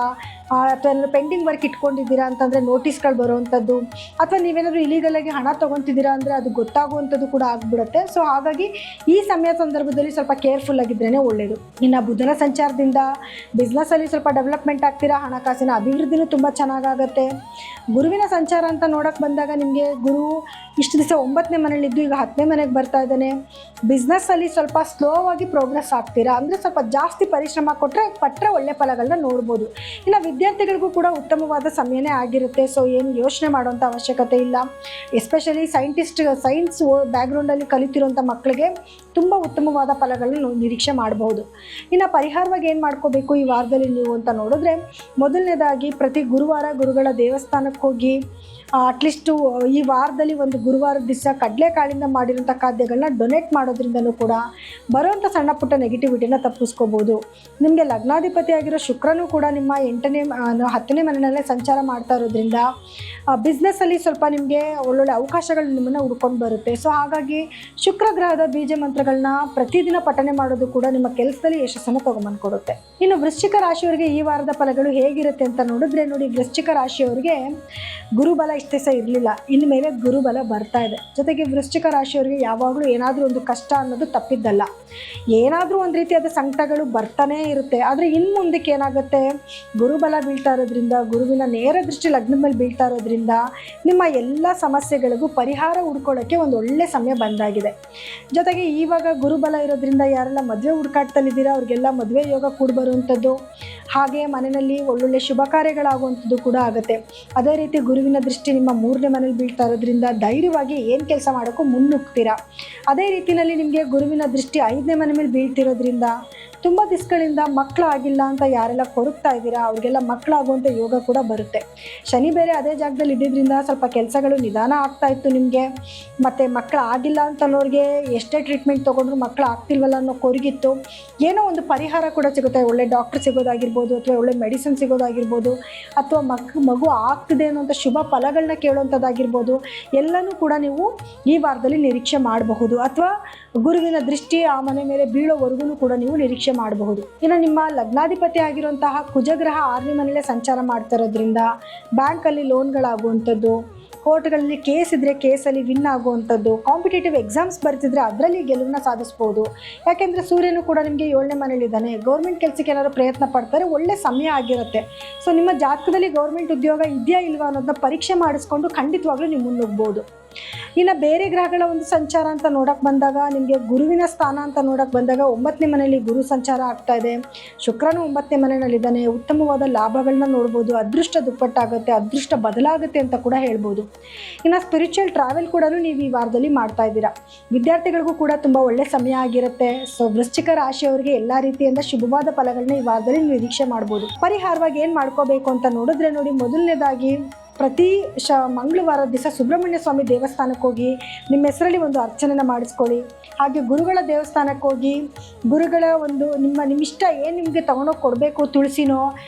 ಅಥವಾ ಏನಾದರೂ ಪೆಂಡಿಂಗ್ ವರ್ಕ್ ಇಟ್ಕೊಂಡಿದ್ದೀರಾ ಅಂತಂದರೆ ನೋಟಿಸ್ಗಳು ಬರುವಂಥದ್ದು, ಅಥವಾ ನೀವೇನಾದರೂ ಇಲೀಗಲಾಗಿ ಹಣ ತೊಗೊತಿದ್ದೀರಾ ಅಂದರೆ ಅದು ಗೊತ್ತಾಗುವಂಥದ್ದು ಕೂಡ ಆಗಿಬಿಡುತ್ತೆ. ಸೊ ಹಾಗಾಗಿ ಈ ಸಂದರ್ಭದಲ್ಲಿ ಸ್ವಲ್ಪ ಕೇರ್ಫುಲ್ ಆಗಿದ್ರೇ ಒಳ್ಳೆಯದು. ಇನ್ನು ಬುಧನ ಸಂಚಾರದಿಂದ ಬಿಸ್ನೆಸ್ಸಲ್ಲಿ ಸ್ವಲ್ಪ ಡೆವಲಪ್ಮೆಂಟ್ ಆಗ್ತೀರಾ, ಹಣಕಾಸಿನ ಅಭಿವೃದ್ಧಿನೂ ತುಂಬ ಚೆನ್ನಾಗಾಗುತ್ತೆ. ಗುರುವಿನ ಸಂಚಾರ ಅಂತ ನೋಡೋಕ್ಕೆ ಬಂದಾಗ ನಿಮಗೆ ಗುರು ಇಷ್ಟು ದಿವಸ 9ನೇ ಮನೇಲಿದ್ದು ಈಗ 10ನೇ ಮನೆಗೆ ಬರ್ತಾ ಇದ್ದಾನೆ. ಬಿಸ್ನೆಸ್ಸಲ್ಲಿ ಸ್ವಲ್ಪ ಸ್ಲೋ ಆಗಿ ಪ್ರೋಗ್ರೆಸ್ ಆಗ್ತೀರಾ, ಅಂದರೆ ಸ್ವಲ್ಪ ಜಾಸ್ತಿ ಪರಿಶ್ರಮ ಪಟ್ಟರೆ ಒಳ್ಳೆ ಫಲಗಳನ್ನ ನೋಡ್ಬೋದು. ಇನ್ನು ವಿದ್ಯಾರ್ಥಿಗಳಿಗೂ ಕೂಡ ಉತ್ತಮವಾದ ಸಮಯನೇ ಆಗಿರುತ್ತೆ. ಸೊ ಏನು ಯೋಚನೆ ಮಾಡುವಂಥ ಅವಶ್ಯಕತೆ ಇಲ್ಲ. ಎಸ್ಪೆಷಲಿ ಸೈನ್ಸ್ ಬ್ಯಾಕ್ಗ್ರೌಂಡಲ್ಲಿ ಕಲಿತಿರುವಂಥ ಮಕ್ಕಳಿಗೆ ತುಂಬ ಉತ್ತಮವಾದ ಫಲಗಳನ್ನ ನಿರೀಕ್ಷೆ ಮಾಡಬಹುದು. ಇನ್ನು ಪರಿಹಾರವಾಗಿ ಏನು ಮಾಡ್ಕೋಬೇಕು ಈ ವಾರದಲ್ಲಿ ನೀವು ಅಂತ ನೋಡಿದ್ರೆ, ಮೊದಲನೇದಾಗಿ ಪ್ರತಿ ಗುರುವಾರ ಗುರುಗಳ ದೇವಸ್ಥಾನಕ್ಕೆ ಹೋಗಿ ಅಟ್ಲೀಸ್ಟು ಈ ವಾರದಲ್ಲಿ ಒಂದು ಗುರುವಾರದ ದಿವಸ ಕಡಲೆಕಾಳಿಂದ ಮಾಡಿರೋಂಥ ಖಾದ್ಯಗಳನ್ನ ಡೊನೇಟ್ ಮಾಡೋದ್ರಿಂದಲೂ ಕೂಡ ಬರೋವಂಥ ಸಣ್ಣ ಪುಟ್ಟ ನೆಗೆಟಿವಿಟಿನ ತಪ್ಪಿಸ್ಕೋಬೋದು. ನಿಮಗೆ ಲಗ್ನಾಧಿಪತಿ ಆಗಿರೋ ಶುಕ್ರನೂ ಕೂಡ ನಿಮ್ಮ 10ನೇ ಮನೆಯಲ್ಲೇ ಸಂಚಾರ ಮಾಡ್ತಾ ಇರೋದ್ರಿಂದ ಬಿಸ್ನೆಸ್ಸಲ್ಲಿ ಸ್ವಲ್ಪ ನಿಮಗೆ ಒಳ್ಳೊಳ್ಳೆ ಅವಕಾಶಗಳು ನಿಮ್ಮನ್ನು ಹುಡ್ಕೊಂಡು ಬರುತ್ತೆ. ಸೊ ಹಾಗಾಗಿ ಶುಕ್ರ ಗ್ರಹದ ಬೀಜ ಮಂತ್ರಗಳನ್ನ ಪ್ರತಿದಿನ ಪಠನೆ ಮಾಡೋದು ಕೂಡ ನಿಮ್ಮ ಕೆಲಸದಲ್ಲಿ ಯಶಸ್ಸನ್ನು ತೊಗೊಂಬಂದು ಕೊಡುತ್ತೆ. ಇನ್ನು ವೃಶ್ಚಿಕ ರಾಶಿಯವರಿಗೆ ಈ ವಾರದ ಫಲಗಳು ಹೇಗಿರುತ್ತೆ ಅಂತ ನೋಡಿದ್ರೆ ನೋಡಿ, ವೃಶ್ಚಿಕ ರಾಶಿಯವರಿಗೆ ಗುರುಬಲ ಇಷ್ಟೇ ಸಹ ಇರಲಿಲ್ಲ, ಇನ್ನು ಮೇಲೆ ಗುರುಬಲ ಬರ್ತಾ ಇದೆ. ಜೊತೆಗೆ ವೃಶ್ಚಿಕ ರಾಶಿಯವರಿಗೆ ಯಾವಾಗಲೂ ಏನಾದರೂ ಒಂದು ಕಷ್ಟ ಅನ್ನೋದು ತಪ್ಪಿದ್ದಲ್ಲ. ಏನಾದರೂ ಒಂದು ರೀತಿಯಾದ ಸಂಕಟಗಳು ಬರ್ತಾನೇ ಇರುತ್ತೆ. ಆದರೆ ಇನ್ನು ಮುಂದಕ್ಕೆ ಏನಾಗುತ್ತೆ, ಗುರುಬಲ ಬೀಳ್ತಾ ಇರೋದ್ರಿಂದ, ಗುರುವಿನ ನೇರ ದೃಷ್ಟಿ ಲಗ್ನದ ಮೇಲೆ ಬೀಳ್ತಾ ಇರೋದ್ರಿಂದ ನಿಮ್ಮ ಎಲ್ಲ ಸಮಸ್ಯೆಗಳಿಗೂ ಪರಿಹಾರ ಹುಡ್ಕೊಳ್ಳೋಕ್ಕೆ ಒಂದು ಒಳ್ಳೆ ಸಮಯ ಬಂದಾಗಿದೆ. ಜೊತೆಗೆ ಇವಾಗ ಗುರುಬಲ ಇರೋದ್ರಿಂದ ಯಾರೆಲ್ಲ ಮದುವೆ ಹುಡುಕಾಟದಲ್ಲಿದ್ದೀರಾ ಅವ್ರಿಗೆಲ್ಲ ಮದುವೆ ಯೋಗ ಕೂಡ ಬರುವಂಥದ್ದು. ಹಾಗೆ ಮನೆಯಲ್ಲಿ ಒಳ್ಳೊಳ್ಳೆ ಶುಭ ಕಾರ್ಯಗಳಾಗುವಂಥದ್ದು ಕೂಡ ಆಗುತ್ತೆ. ಅದೇ ರೀತಿ ಗುರುವಿನ ದೃಷ್ಟಿ ನಿಮ್ಮ 3ನೇ ಮನೇಲಿ ಬೀಳ್ತಾ ಇರೋದ್ರಿಂದ ಧೈರ್ಯವಾಗಿ ಏನು ಕೆಲಸ ಮಾಡೋಕ್ಕೂ ಮುನ್ನುಗ್ತೀರಾ. ಅದೇ ರೀತಿಯಲ್ಲಿ ನಿಮಗೆ ಗುರುವಿನ ದೃಷ್ಟಿ 5ನೇ ಮನೆ ಮೇಲೆ ಬೀಳ್ತಿರೋದ್ರಿಂದ ತುಂಬ ದಿವಸಗಳಿಂದ ಮಕ್ಕಳಾಗಿಲ್ಲ ಅಂತ ಯಾರೆಲ್ಲ ಕೊರಗ್ತಾ ಇದ್ದೀರಾ ಅವ್ರಿಗೆಲ್ಲ ಮಕ್ಕಳಾಗುವಂಥ ಯೋಗ ಕೂಡ ಬರುತ್ತೆ. ಶನಿ ಬೇರೆ ಅದೇ ಜಾಗದಲ್ಲಿ ಇದ್ದಿದ್ದರಿಂದ ಸ್ವಲ್ಪ ಕೆಲಸಗಳು ನಿಧಾನ ಆಗ್ತಾ ಇತ್ತು ನಿಮಗೆ. ಮತ್ತು ಮಕ್ಕಳಾಗಿಲ್ಲ ಅಂತ ಅನ್ನೋರಿಗೆ ಎಷ್ಟೇ ಟ್ರೀಟ್ಮೆಂಟ್ ತೊಗೊಂಡ್ರು ಮಕ್ಕಳು ಆಗ್ತಿಲ್ವಲ್ಲ ಅನ್ನೋ ಕೊರಗಿತ್ತು. ಏನೋ ಒಂದು ಪರಿಹಾರ ಕೂಡ ಸಿಗುತ್ತೆ. ಒಳ್ಳೆ ಡಾಕ್ಟ್ರ್ ಸಿಗೋದಾಗಿರ್ಬೋದು, ಅಥವಾ ಒಳ್ಳೆ ಮೆಡಿಸಿನ್ ಸಿಗೋದಾಗಿರ್ಬೋದು, ಅಥವಾ ಮಗು ಆಗ್ತಿದೆ ಅನ್ನೋಂಥ ಶುಭ ಫಲಗಳನ್ನ ಕೇಳುವಂಥದ್ದಾಗಿರ್ಬೋದು, ಎಲ್ಲನೂ ಕೂಡ ನೀವು ಈ ವಾರದಲ್ಲಿ ನಿರೀಕ್ಷೆ ಮಾಡಬಹುದು. ಅಥವಾ ಗುರುವಿನ ದೃಷ್ಟಿ ಆ ಮನೆ ಮೇಲೆ ಬೀಳೋವರೆಗೂ ಕೂಡ ನೀವು ನಿರೀಕ್ಷೆ ಮಾಡಬಹುದು. ಇನ್ನು ನಿಮ್ಮ ಲಗ್ನಾಧಿಪತಿ ಆಗಿರುವಂತಹ ಕುಜಗ್ರಹ 6ನೇ ಮನೆಯಲ್ಲೇ ಸಂಚಾರ ಮಾಡ್ತಾ ಇರೋದ್ರಿಂದ ಬ್ಯಾಂಕಲ್ಲಿ ಲೋನ್ಗಳಾಗುವಂಥದ್ದು, ಕೋರ್ಟ್ಗಳಲ್ಲಿ ಕೇಸ್ ಇದ್ದರೆ ಕೇಸಲ್ಲಿ ವಿನ್ ಆಗುವಂಥದ್ದು, ಕಾಂಪಿಟೇಟಿವ್ ಎಕ್ಸಾಮ್ಸ್ ಬರ್ತಿದ್ರೆ ಅದರಲ್ಲಿ ಗೆಲುವನ್ನ ಸಾಧಿಸ್ಬೋದು. ಯಾಕೆಂದರೆ ಸೂರ್ಯನು ಕೂಡ ನಿಮಗೆ 7ನೇ ಮನೇಲಿದ್ದಾನೆ. ಗೌರ್ಮೆಂಟ್ ಕೆಲಸಕ್ಕೆ ಏನಾದರೂ ಪ್ರಯತ್ನ ಪಡ್ತಾರೆ, ಒಳ್ಳೆ ಸಮಯ ಆಗಿರುತ್ತೆ. ಸೊ ನಿಮ್ಮ ಜಾತಕದಲ್ಲಿ ಗೌರ್ಮೆಂಟ್ ಉದ್ಯೋಗ ಇದೆಯಾ ಇಲ್ವಾ ಅನ್ನೋದನ್ನ ಪರೀಕ್ಷೆ ಮಾಡಿಸ್ಕೊಂಡು ಖಂಡಿತವಾಗ್ಲೂ ನೀವು ಮುನ್ನುಗ್ಬೋದು. ಇನ್ನು ಬೇರೆ ಗ್ರಹಗಳ ಒಂದು ಸಂಚಾರ ಅಂತ ನೋಡೋಕೆ ಬಂದಾಗ, ನಿಮಗೆ ಗುರುವಿನ ಸ್ಥಾನ ಅಂತ ನೋಡೋಕೆ ಬಂದಾಗ 9ನೇ ಮನೆಯಲ್ಲಿ ಗುರು ಸಂಚಾರ ಆಗ್ತಾ ಇದೆ. ಶುಕ್ರನು 9ನೇ ಮನೆಯಲ್ಲಿದ್ದಾನೆ. ಉತ್ತಮವಾದ ಲಾಭಗಳನ್ನ ನೋಡ್ಬೋದು. ಅದೃಷ್ಟ ದುಪ್ಪಟ್ಟಾಗುತ್ತೆ, ಅದೃಷ್ಟ ಬದಲಾಗುತ್ತೆ ಅಂತ ಕೂಡ ಹೇಳ್ಬೋದು. ಇನ್ನು ಸ್ಪಿರಿಚುವಲ್ ಟ್ರಾವೆಲ್ ಕೂಡ ನೀವು ಈ ವಾರದಲ್ಲಿ ಮಾಡ್ತಾ ಇದ್ದೀರಾ. ವಿದ್ಯಾರ್ಥಿಗಳಿಗೂ ಕೂಡ ತುಂಬ ಒಳ್ಳೆ ಸಮಯ ಆಗಿರುತ್ತೆ. ಸೊ ವೃಶ್ಚಿಕ ರಾಶಿಯವರಿಗೆ ಎಲ್ಲ ರೀತಿಯಿಂದ ಶುಭವಾದ ಫಲಗಳನ್ನ ಈ ವಾರದಲ್ಲಿ ನಿರೀಕ್ಷೆ ಮಾಡ್ಬೋದು. ಪರಿಹಾರವಾಗಿ ಏನು ಮಾಡ್ಕೋಬೇಕು ಅಂತ ನೋಡಿದ್ರೆ ನೋಡಿ, ಮೊದಲನೇದಾಗಿ ಪ್ರತಿ ಮಂಗಳವಾರ ದಿವಸ ಸುಬ್ರಹ್ಮಣ್ಯ ಸ್ವಾಮಿ ದೇವಸ್ಥಾನಕ್ಕೆ ಹೋಗಿ ನಿಮ್ಮ ಹೆಸರಲ್ಲಿ ಒಂದು ಅರ್ಚನೆನ ಮಾಡಿಸ್ಕೊಳ್ಳಿ. ಹಾಗೆ ಗುರುಗಳ ದೇವಸ್ಥಾನಕ್ಕೆ ಹೋಗಿ ಗುರುಗಳ ಒಂದು ನಿಮ್ಮಿಷ್ಟ ಏನು ನಿಮಗೆ ತೊಗೊಂಡೋಗಿ ಕೊಡಬೇಕು, ತುಳಸಿನೋ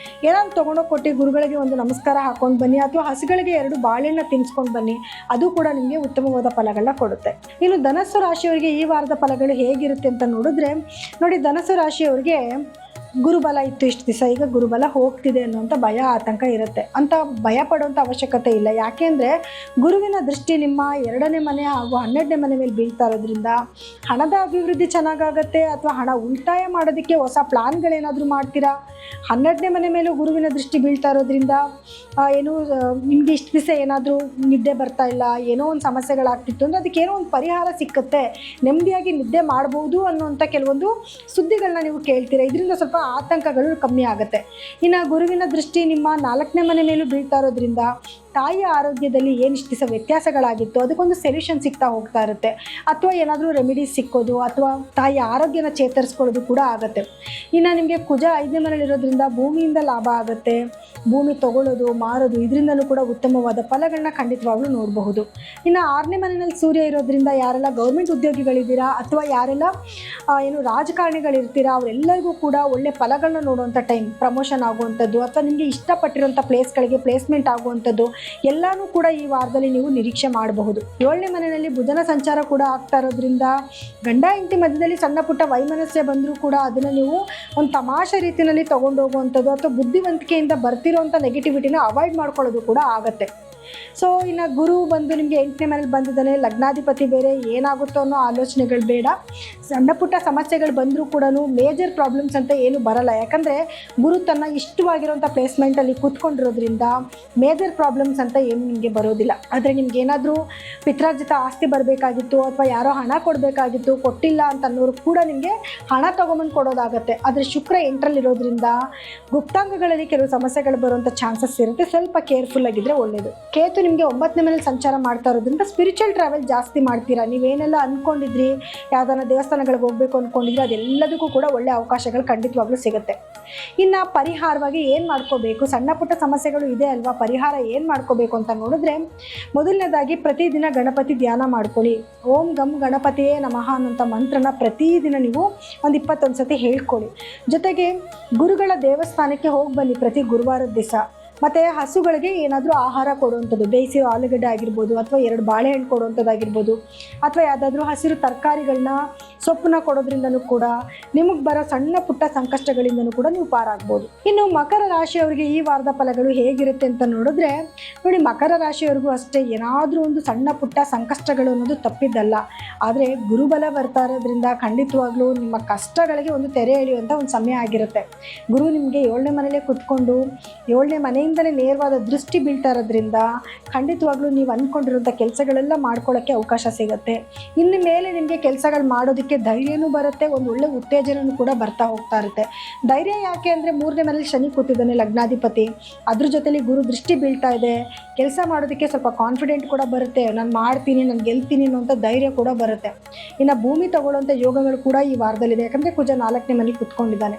ಏನಾದ್ರು ತೊಗೊಂಡೋಗಿ ಕೊಟ್ಟು ಗುರುಗಳಿಗೆ ಒಂದು ನಮಸ್ಕಾರ ಹಾಕ್ಕೊಂಡು ಬನ್ನಿ. ಅಥವಾ ಹಸುಗಳಿಗೆ 2 ಬಾಳೆಹಣ್ಣು ತಿನ್ನಿಸ್ಕೊಂಡು ಬನ್ನಿ. ಅದು ಕೂಡ ನಿಮಗೆ ಉತ್ತಮವಾದ ಫಲಗಳನ್ನ ಕೊಡುತ್ತೆ. ಇನ್ನು ಧನಸ್ಸು ರಾಶಿಯವರಿಗೆ ಈ ವಾರದ ಫಲಗಳು ಹೇಗಿರುತ್ತೆ ಅಂತ ನೋಡಿದ್ರೆ ನೋಡಿ, ಧನಸ್ಸು ರಾಶಿಯವರಿಗೆ ಗುರುಬಲ ಇತ್ತು ಇಷ್ಟು ದಿವಸ, ಈಗ ಗುರುಬಲ ಹೋಗ್ತಿದೆ ಅನ್ನೋಂಥ ಭಯ ಆತಂಕ ಇರುತ್ತೆ. ಅಂತ ಭಯ ಪಡುವಂಥ ಅವಶ್ಯಕತೆ ಇಲ್ಲ. ಯಾಕೆಂದರೆ ಗುರುವಿನ ದೃಷ್ಟಿ ನಿಮ್ಮ 2ನೇ ಮನೆ ಹಾಗೂ 12ನೇ ಮನೆ ಮೇಲೆ ಬೀಳ್ತಾ ಇರೋದ್ರಿಂದ ಹಣದ ಅಭಿವೃದ್ಧಿ ಚೆನ್ನಾಗಾಗತ್ತೆ. ಅಥವಾ ಹಣ ಉಳಿತಾಯ ಮಾಡೋದಕ್ಕೆ ಹೊಸ ಪ್ಲಾನ್ಗಳೇನಾದರೂ ಮಾಡ್ತೀರಾ. 12ನೇ ಮನೆ ಮೇಲೂ ಗುರುವಿನ ದೃಷ್ಟಿ ಬೀಳ್ತಾ ಇರೋದ್ರಿಂದ ಏನು ನಿಮಗೆ ಇಷ್ಟು ದಿವಸ ಏನಾದರೂ ನಿದ್ದೆ ಬರ್ತಾ ಇಲ್ಲ, ಏನೋ ಒಂದು ಸಮಸ್ಯೆಗಳಾಗ್ತಿತ್ತು ಅಂದರೆ ಅದಕ್ಕೆ ಏನೋ ಒಂದು ಪರಿಹಾರ ಸಿಕ್ಕುತ್ತೆ, ನೆಮ್ಮದಿಯಾಗಿ ನಿದ್ದೆ ಮಾಡ್ಬೋದು ಅನ್ನೋಂಥ ಕೆಲವೊಂದು ಸುದ್ದಿಗಳನ್ನ ನೀವು ಕೇಳ್ತೀರಾ. ಇದರಿಂದ ಸ್ವಲ್ಪ ಆತಂಕಗಳು ಕಮ್ಮಿ ಆಗುತ್ತೆ. ಇನ್ನು ಗುರುವಿನ ದೃಷ್ಟಿ ನಿಮ್ಮ 4ನೇ ಮನೆ ಮೇಲೂ ಬೀಳ್ತಾ ಇರೋದ್ರಿಂದ ತಾಯಿಯ ಆರೋಗ್ಯದಲ್ಲಿ ಏನಿಷ್ಟು ದಿವಸ ವ್ಯತ್ಯಾಸಗಳಾಗಿತ್ತು ಅದಕ್ಕೊಂದು ಸೊಲ್ಯೂಷನ್ ಸಿಗ್ತಾ ಹೋಗ್ತಾ ಇರುತ್ತೆ. ಅಥವಾ ಏನಾದರೂ ರೆಮಿಡೀಸ್ ಸಿಕ್ಕೋದು, ಅಥವಾ ತಾಯಿಯ ಆರೋಗ್ಯನ ಚೇತರಿಸ್ಕೊಳ್ಳೋದು ಕೂಡ ಆಗುತ್ತೆ. ಇನ್ನು ನಿಮಗೆ ಕುಜ 5ನೇ ಮನೆಯಲ್ಲಿರೋದ್ರಿಂದ ಭೂಮಿಯಿಂದ ಲಾಭ ಆಗುತ್ತೆ. ಭೂಮಿ ತೊಗೊಳ್ಳೋದು, ಮಾರೋದು, ಇದರಿಂದಲೂ ಕೂಡ ಉತ್ತಮವಾದ ಫಲಗಳನ್ನ ಖಂಡಿತವಾಗ್ಲೂ ನೋಡಬಹುದು. ಇನ್ನು 6ನೇ ಮನೆಯಲ್ಲಿ ಸೂರ್ಯ ಇರೋದ್ರಿಂದ ಯಾರೆಲ್ಲ ಗೌರ್ಮೆಂಟ್ ಉದ್ಯೋಗಿಗಳಿದ್ದೀರಾ ಅಥವಾ ಯಾರೆಲ್ಲ ಏನು ರಾಜಕಾರಣಿಗಳಿರ್ತೀರಾ ಅವರೆಲ್ಲರಿಗೂ ಕೂಡ ಒಳ್ಳೆ ಫಲಗಳನ್ನ ನೋಡುವಂಥ ಟೈಮ್. ಪ್ರಮೋಷನ್ ಆಗುವಂಥದ್ದು ಅಥವಾ ನಿಮಗೆ ಇಷ್ಟಪಟ್ಟಿರೋಂಥ ಪ್ಲೇಸ್ಗಳಿಗೆ ಪ್ಲೇಸ್ಮೆಂಟ್ ಆಗುವಂಥದ್ದು ಎಲ್ಲನೂ ಕೂಡ ಈ ವಾರದಲ್ಲಿ ನೀವು ನಿರೀಕ್ಷೆ ಮಾಡಬಹುದು. 7ನೇ ಮನೆಯಲ್ಲಿ ಬುಧನ ಸಂಚಾರ ಕೂಡ ಆಗ್ತಾ ಇರೋದ್ರಿಂದ ಗಂಡ ಹೆಂಡತಿ ಮಧ್ಯದಲ್ಲಿ ಸಣ್ಣ ಪುಟ್ಟ ವೈಮನಸ್ಯ ಬಂದರೂ ಕೂಡ ಅದನ್ನು ನೀವು ಒಂದು ತಮಾಷೆ ರೀತಿಯಲ್ಲಿ ತೊಗೊಂಡು ಹೋಗುವಂಥದ್ದು ಅಥವಾ ಬುದ್ಧಿವಂತಿಕೆಯಿಂದ ಬರ್ತಿರೋಂಥ ನೆಗೆಟಿವಿಟಿನ ಅವಾಯ್ಡ್ ಮಾಡ್ಕೊಳ್ಳೋದು ಕೂಡ ಆಗುತ್ತೆ. ಸೊ ಇನ್ನು ಗುರು ಬಂದು ನಿಮಗೆ 8ನೇ ಮನೇಲಿ ಬಂದಿದ್ದಾನೆ. ಲಗ್ನಾಧಿಪತಿ ಬೇರೆ, ಏನಾಗುತ್ತೋ ಅನ್ನೋ ಆಲೋಚನೆಗಳು ಬೇಡ. ಸಣ್ಣ ಪುಟ್ಟ ಸಮಸ್ಯೆಗಳು ಬಂದರೂ ಕೂಡ ಮೇಜರ್ ಪ್ರಾಬ್ಲಮ್ಸ್ ಅಂತ ಏನು ಬರಲ್ಲ. ಯಾಕಂದರೆ ಗುರು ತನ್ನ ಇಷ್ಟವಾಗಿರೋಂಥ ಪ್ಲೇಸ್ಮೆಂಟಲ್ಲಿ ಕೂತ್ಕೊಂಡಿರೋದ್ರಿಂದ ಮೇಜರ್ ಪ್ರಾಬ್ಲಮ್ಸ್ ಅಂತ ಏನು ನಿಮಗೆ ಬರೋದಿಲ್ಲ. ಆದರೆ ನಿಮ್ಗೆ ಏನಾದರೂ ಪಿತ್ರಾರ್ಜಿತ ಆಸ್ತಿ ಬರಬೇಕಾಗಿತ್ತು ಅಥವಾ ಯಾರೋ ಹಣ ಕೊಡಬೇಕಾಗಿತ್ತು, ಕೊಟ್ಟಿಲ್ಲ ಅಂತ ಅನ್ನೋರು ಕೂಡ ನಿಮಗೆ ಹಣ ತೊಗೊಂಬಂದು ಕೊಡೋದಾಗತ್ತೆ. ಆದರೆ ಶುಕ್ರ 8ರಲ್ಲಿರೋದ್ರಿಂದ ಗುಪ್ತಾಂಗಗಳಲ್ಲಿ ಕೆಲವು ಸಮಸ್ಯೆಗಳು ಬರುವಂಥ ಚಾನ್ಸಸ್ ಇರುತ್ತೆ. ಸ್ವಲ್ಪ ಕೇರ್ಫುಲ್ ಆಗಿದ್ದರೆ ಒಳ್ಳೆಯದು. ಕೇತು ನಿಮಗೆ 9ನೇ ಮನೇಲಿ ಸಂಚಾರ ಮಾಡ್ತಾ ಇರೋದ್ರಿಂದ ಸ್ಪಿರಿಚುವಲ್ ಟ್ರಾವೆಲ್ ಜಾಸ್ತಿ ಮಾಡ್ತೀರಾ. ನೀವೇನೆಲ್ಲ ಅಂದ್ಕೊಂಡಿದ್ರಿ, ಯಾವ್ದಾನ ದೇವಸ್ಥಾನಗಳಿಗೆ ಹೋಗಬೇಕು ಅಂದ್ಕೊಂಡಿದ್ರಿ, ಅದೆಲ್ಲದಕ್ಕೂ ಕೂಡ ಒಳ್ಳೆ ಅವಕಾಶಗಳು ಖಂಡಿತವಾಗ್ಲೂ ಸಿಗುತ್ತೆ. ಇನ್ನು ಪರಿಹಾರವಾಗಿ ಏನು ಮಾಡ್ಕೋಬೇಕು, ಸಣ್ಣ ಪುಟ್ಟ ಸಮಸ್ಯೆಗಳು ಇದೆ ಅಲ್ವಾ, ಪರಿಹಾರ ಏನು ಮಾಡ್ಕೋಬೇಕು ಅಂತ ನೋಡಿದ್ರೆ ಮೊದಲನೇದಾಗಿ ಪ್ರತಿದಿನ ಗಣಪತಿ ಧ್ಯಾನ ಮಾಡ್ಕೊಳ್ಳಿ. ಓಂ ಗಂ ಗಣಪತಿಯೇ ನಮಃ ಅನ್ನೋಂಥ ಮಂತ್ರನ ಪ್ರತಿದಿನ ನೀವು ಒಂದು 21 ಸತಿ ಹೇಳ್ಕೊಳ್ಳಿ. ಜೊತೆಗೆ ಗುರುಗಳ ದೇವಸ್ಥಾನಕ್ಕೆ ಹೋಗಿ ಬನ್ನಿ ಪ್ರತಿ ಗುರುವಾರದ ದಿವಸ. ಮತ್ತು ಹಸುಗಳಿಗೆ ಏನಾದರೂ ಆಹಾರ ಕೊಡುವಂಥದ್ದು, ಬೇಯಿಸಿರೋ ಆಲೂಗಡ್ಡೆ ಆಗಿರ್ಬೋದು ಅಥವಾ 2 ಬಾಳೆಹಣ್ಣು ಕೊಡುವಂಥದ್ದಾಗಿರ್ಬೋದು ಅಥವಾ ಯಾವುದಾದ್ರೂ ಹಸಿರು ತರಕಾರಿಗಳನ್ನ ಸೊಪ್ಪನ್ನ ಕೊಡೋದ್ರಿಂದನೂ ಕೂಡ ನಿಮಗೆ ಬರೋ ಸಣ್ಣ ಪುಟ್ಟ ಸಂಕಷ್ಟಗಳಿಂದನೂ ಕೂಡ ನೀವು ಪಾರಾಗ್ಬೋದು. ಇನ್ನು ಮಕರ ರಾಶಿಯವರಿಗೆ ಈ ವಾರದ ಫಲಗಳು ಹೇಗಿರುತ್ತೆ ಅಂತ ನೋಡಿದ್ರೆ ನೋಡಿ, ಮಕರ ರಾಶಿಯವರಿಗೂ ಅಷ್ಟೇ ಏನಾದರೂ ಒಂದು ಸಣ್ಣ ಪುಟ್ಟ ಸಂಕಷ್ಟಗಳು ಅನ್ನೋದು ತಪ್ಪಿದ್ದಲ್ಲ. ಆದರೆ ಗುರುಬಲ ಬರ್ತಾ ಇರೋದ್ರಿಂದ ಖಂಡಿತವಾಗ್ಲೂ ನಿಮ್ಮ ಕಷ್ಟಗಳಿಗೆ ಒಂದು ತೆರೆ ಎಳೆಯುವಂಥ ಒಂದು ಸಮಯ ಆಗಿರುತ್ತೆ. ಗುರು ನಿಮಗೆ 7ನೇ ಮನೇಲೇ ಕೂತ್ಕೊಂಡು 7ನೇ ಮನೆಯಿಂದಲೇ ನೇರವಾದ ದೃಷ್ಟಿ ಬೀಳ್ತಾ ಇರೋದ್ರಿಂದ ಖಂಡಿತವಾಗ್ಲೂ ನೀವು ಅಂದ್ಕೊಂಡಿರೋಂಥ ಕೆಲಸಗಳೆಲ್ಲ ಮಾಡ್ಕೊಳ್ಳೋಕ್ಕೆ ಅವಕಾಶ ಸಿಗುತ್ತೆ. ಇನ್ನು ಮೇಲೆ ನಿಮಗೆ ಕೆಲಸಗಳು ಮಾಡೋದಕ್ಕೆ ನಿಮಗೆ ಧೈರ್ಯನೂ ಬರುತ್ತೆ, ಒಂದು ಒಳ್ಳೆ ಉತ್ತೇಜನೂ ಕೂಡ ಬರ್ತಾ ಹೋಗ್ತಾ ಇರುತ್ತೆ. ಧೈರ್ಯ ಯಾಕೆ ಅಂದರೆ 3ನೇ ಮನೇಲಿ ಶನಿ ಕೂತಿದ್ದಾನೆ ಲಗ್ನಾಧಿಪತಿ, ಅದ್ರ ಜೊತೆಲಿ ಗುರು ದೃಷ್ಟಿ ಬೀಳ್ತಾ ಇದೆ. ಕೆಲಸ ಮಾಡೋದಕ್ಕೆ ಸ್ವಲ್ಪ ಕಾನ್ಫಿಡೆಂಟ್ ಕೂಡ ಬರುತ್ತೆ, ನಾನು ಮಾಡ್ತೀನಿ, ನಾನು ಗೆಲ್ತೀನಿ ಅನ್ನೋಂಥ ಧೈರ್ಯ ಕೂಡ ಬರುತ್ತೆ. ಇನ್ನು ಭೂಮಿ ತಗೊಳ್ಳೋಂಥ ಯೋಗಗಳು ಕೂಡ ಈ ವಾರದಲ್ಲಿದೆ, ಯಾಕಂದರೆ ಕುಜ 4ನೇ ಮನೇಲಿ ಕೂತ್ಕೊಂಡಿದ್ದಾನೆ.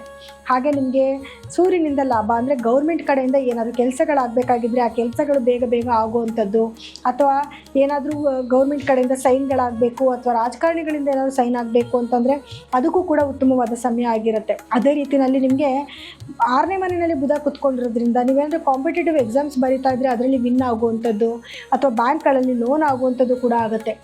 ಹಾಗೆ ನಿಮಗೆ ಸೂರ್ಯನಿಂದ ಲಾಭ ಅಂದರೆ ಗೌರ್ಮೆಂಟ್ ಕಡೆಯಿಂದ ಏನಾದರೂ ಕೆಲಸಗಳಾಗಬೇಕಾಗಿದ್ದರೆ ಆ ಕೆಲಸಗಳು ಬೇಗ ಬೇಗ ಆಗುವಂಥದ್ದು, ಅಥವಾ ಏನಾದರೂ ಗೌರ್ಮೆಂಟ್ ಕಡೆಯಿಂದ ಸೈನ್ಗಳಾಗಬೇಕು ಅಥವಾ ರಾಜಕಾರಣಿಗಳಿಂದ ಏನಾದರೂ ಸೈನ್ ಆಗಬೇಕು ಅಂತಂದರೆ ಅದಕ್ಕೂ ಕೂಡ ಉತ್ತಮವಾದ ಸಮಯ ಆಗಿರುತ್ತೆ. ಅದೇ ರೀತಿಯಲ್ಲಿ ನಿಮಗೆ 6ನೇ ಮನೆಯಲ್ಲಿ ಬುಧ ಕೂತ್ಕೊಂಡಿರೋದ್ರಿಂದ ನೀವೇನಾದರೂ ಕಾಂಪಿಟೇಟಿವ್ ಎಕ್ಸಾಮ್ಸ್ ಬರೀತಾ ಇದ್ದರೆ ಅದರಲ್ಲಿ ವಿನ್ ಆಗುವಂಥದ್ದು ಅಥವಾ ಬ್ಯಾಂಕ್ಗಳಲ್ಲಿ ಲೋನ್ ಆಗುವಂಥದ್ದು ಕೂಡ ಆಗುತ್ತೆ.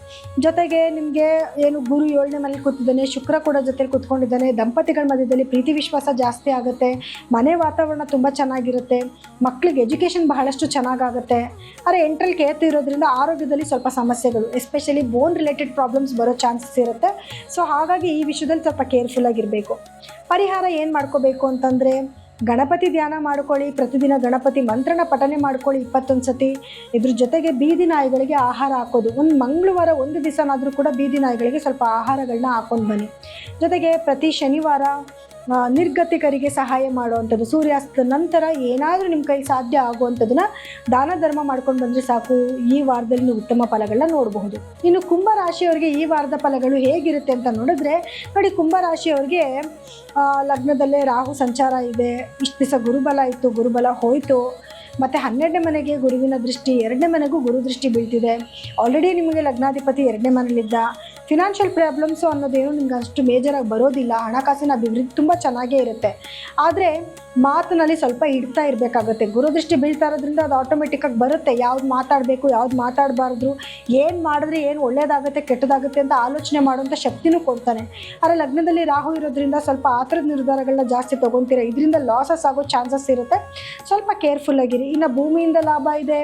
ಜೊತೆಗೆ ನಿಮಗೆ ಏನು ಗುರು 7ನೇ ಮನೇಲಿ ಕೂತಿದ್ದಾನೆ, ಶುಕ್ರ ಕೂಡ ಜೊತೆಲಿ ಕೂತ್ಕೊಂಡಿದ್ದಾನೆ, ದಂಪತಿಗಳ ಮಧ್ಯದಲ್ಲಿ ಪ್ರೀತಿ ವಿಶ್ವಾಸ ಜಾಸ್ತಿ ಆಗುತ್ತೆ, ಮನೆ ವಾತಾವರಣ ತುಂಬ ಚೆನ್ನಾಗಿರುತ್ತೆ, ಮಕ್ಕಳಿಗೆ ಎಜುಕೇಷನ್ ಬಹಳಷ್ಟು ಚೆನ್ನಾಗಾಗುತ್ತೆ. ಆದರೆ 8ರಲ್ಲಿ ಕೇತು ಇರೋದ್ರಿಂದ ಆರೋಗ್ಯದಲ್ಲಿ ಸ್ವಲ್ಪ ಸಮಸ್ಯೆಗಳು, ಎಸ್ಪೆಷಲಿ ಬೋನ್ ರಿಲೇಟೆಡ್ ಪ್ರಾಬ್ಲಮ್ಸ್ ಬರೋ ಚಾನ್ಸಸ್ ಇರುತ್ತೆ. ಸೊ ಹಾಗಾಗಿ ಈ ವಿಷಯದಲ್ಲಿ ಸ್ವಲ್ಪ ಕೇರ್ಫುಲ್ ಆಗಿರಬೇಕು. ಪರಿಹಾರ ಏನು ಮಾಡ್ಕೋಬೇಕು ಅಂತಂದರೆ ಗಣಪತಿ ಧ್ಯಾನ ಮಾಡ್ಕೊಳ್ಳಿ, ಪ್ರತಿದಿನ ಗಣಪತಿ ಮಂತ್ರನ ಪಠನೆ ಮಾಡ್ಕೊಳ್ಳಿ 21 ಸತಿ. ಇದ್ರ ಜೊತೆಗೆ ಬೀದಿ ನಾಯಿಗಳಿಗೆ ಆಹಾರ ಹಾಕೋದು, ಒಂದು ಮಂಗಳವಾರ ಒಂದು ದಿವಸನಾದರೂ ಕೂಡ ಬೀದಿ ನಾಯಿಗಳಿಗೆ ಸ್ವಲ್ಪ ಆಹಾರಗಳನ್ನ ಹಾಕೊಂಡು ಬನ್ನಿ. ಜೊತೆಗೆ ಪ್ರತಿ ಶನಿವಾರ ನಿರ್ಗತಿಕರಿಗೆ ಸಹಾಯ ಮಾಡುವಂಥದ್ದು, ಸೂರ್ಯಾಸ್ತದ ನಂತರ ಏನಾದರೂ ನಿಮ್ಮ ಕೈಲಿ ಸಾಧ್ಯ ಆಗುವಂಥದ್ದನ್ನ ದಾನ ಧರ್ಮ ಮಾಡ್ಕೊಂಡು ಬಂದರೆ ಸಾಕು, ಈ ವಾರದಲ್ಲಿ ನೀವು ಉತ್ತಮ ಫಲಗಳನ್ನ ನೋಡಬಹುದು. ಇನ್ನು ಕುಂಭರಾಶಿಯವರಿಗೆ ಈ ವಾರದ ಫಲಗಳು ಹೇಗಿರುತ್ತೆ ಅಂತ ನೋಡಿದ್ರೆ ನೋಡಿ, ಕುಂಭರಾಶಿಯವರಿಗೆ ಲಗ್ನದಲ್ಲೇ ರಾಹು ಸಂಚಾರ ಇದೆ, ಇಷ್ಟು ದಿವಸ ಗುರುಬಲ ಇತ್ತು, ಗುರುಬಲ ಹೋಯಿತು. ಮತ್ತು 12ನೇ ಮನೆಗೆ ಗುರುವಿನ ದೃಷ್ಟಿ, 2ನೇ ಮನೆಗೂ ಗುರು ದೃಷ್ಟಿ ಬೀಳ್ತಿದೆ. ಆಲ್ರೆಡಿ ನಿಮಗೆ ಲಗ್ನಾಧಿಪತಿ 2ನೇ ಮನೇಲಿದ್ದ. ಫಿನಾನ್ಷಿಯಲ್ ಪ್ರಾಬ್ಲಮ್ಸು ಅನ್ನೋದೇನು ನಿಮ್ಗೆ ಅಷ್ಟು ಮೇಜರಾಗಿ ಬರೋದಿಲ್ಲ, ಹಣಕಾಸಿನ ಅಭಿವೃದ್ಧಿ ತುಂಬ ಚೆನ್ನಾಗೇ ಇರುತ್ತೆ. ಆದರೆ ಮಾತಿನಲ್ಲಿ ಸ್ವಲ್ಪ ಇಡ್ತಾ ಇರಬೇಕಾಗುತ್ತೆ. ಗುರುದೃಷ್ಟಿ ಬೀಳ್ತಾ ಇರೋದ್ರಿಂದ ಅದು ಆಟೋಮೆಟಿಕ್ಕಾಗಿ ಬರುತ್ತೆ, ಯಾವ್ದು ಮಾತಾಡಬೇಕು ಯಾವ್ದು ಮಾತಾಡಬಾರ್ದು, ಏನು ಮಾಡಿದ್ರೆ ಏನು ಒಳ್ಳೆಯದಾಗುತ್ತೆ ಕೆಟ್ಟದಾಗುತ್ತೆ ಅಂತ ಆಲೋಚನೆ ಮಾಡುವಂಥ ಶಕ್ತಿನೂ ಕೊಡ್ತಾನೆ. ಆದರೆ ಲಗ್ನದಲ್ಲಿ ರಾಹು ಇರೋದ್ರಿಂದ ಸ್ವಲ್ಪ ಆತರದ ನಿರ್ಧಾರಗಳನ್ನ ಜಾಸ್ತಿ ತೊಗೊತೀರ, ಇದರಿಂದ ಲಾಸಸ್ ಆಗೋ ಚಾನ್ಸಸ್ ಇರುತ್ತೆ, ಸ್ವಲ್ಪ ಕೇರ್ಫುಲ್ಲಾಗಿರಿ. ಇನ್ನು ಭೂಮಿಯಿಂದ ಲಾಭ ಇದೆ,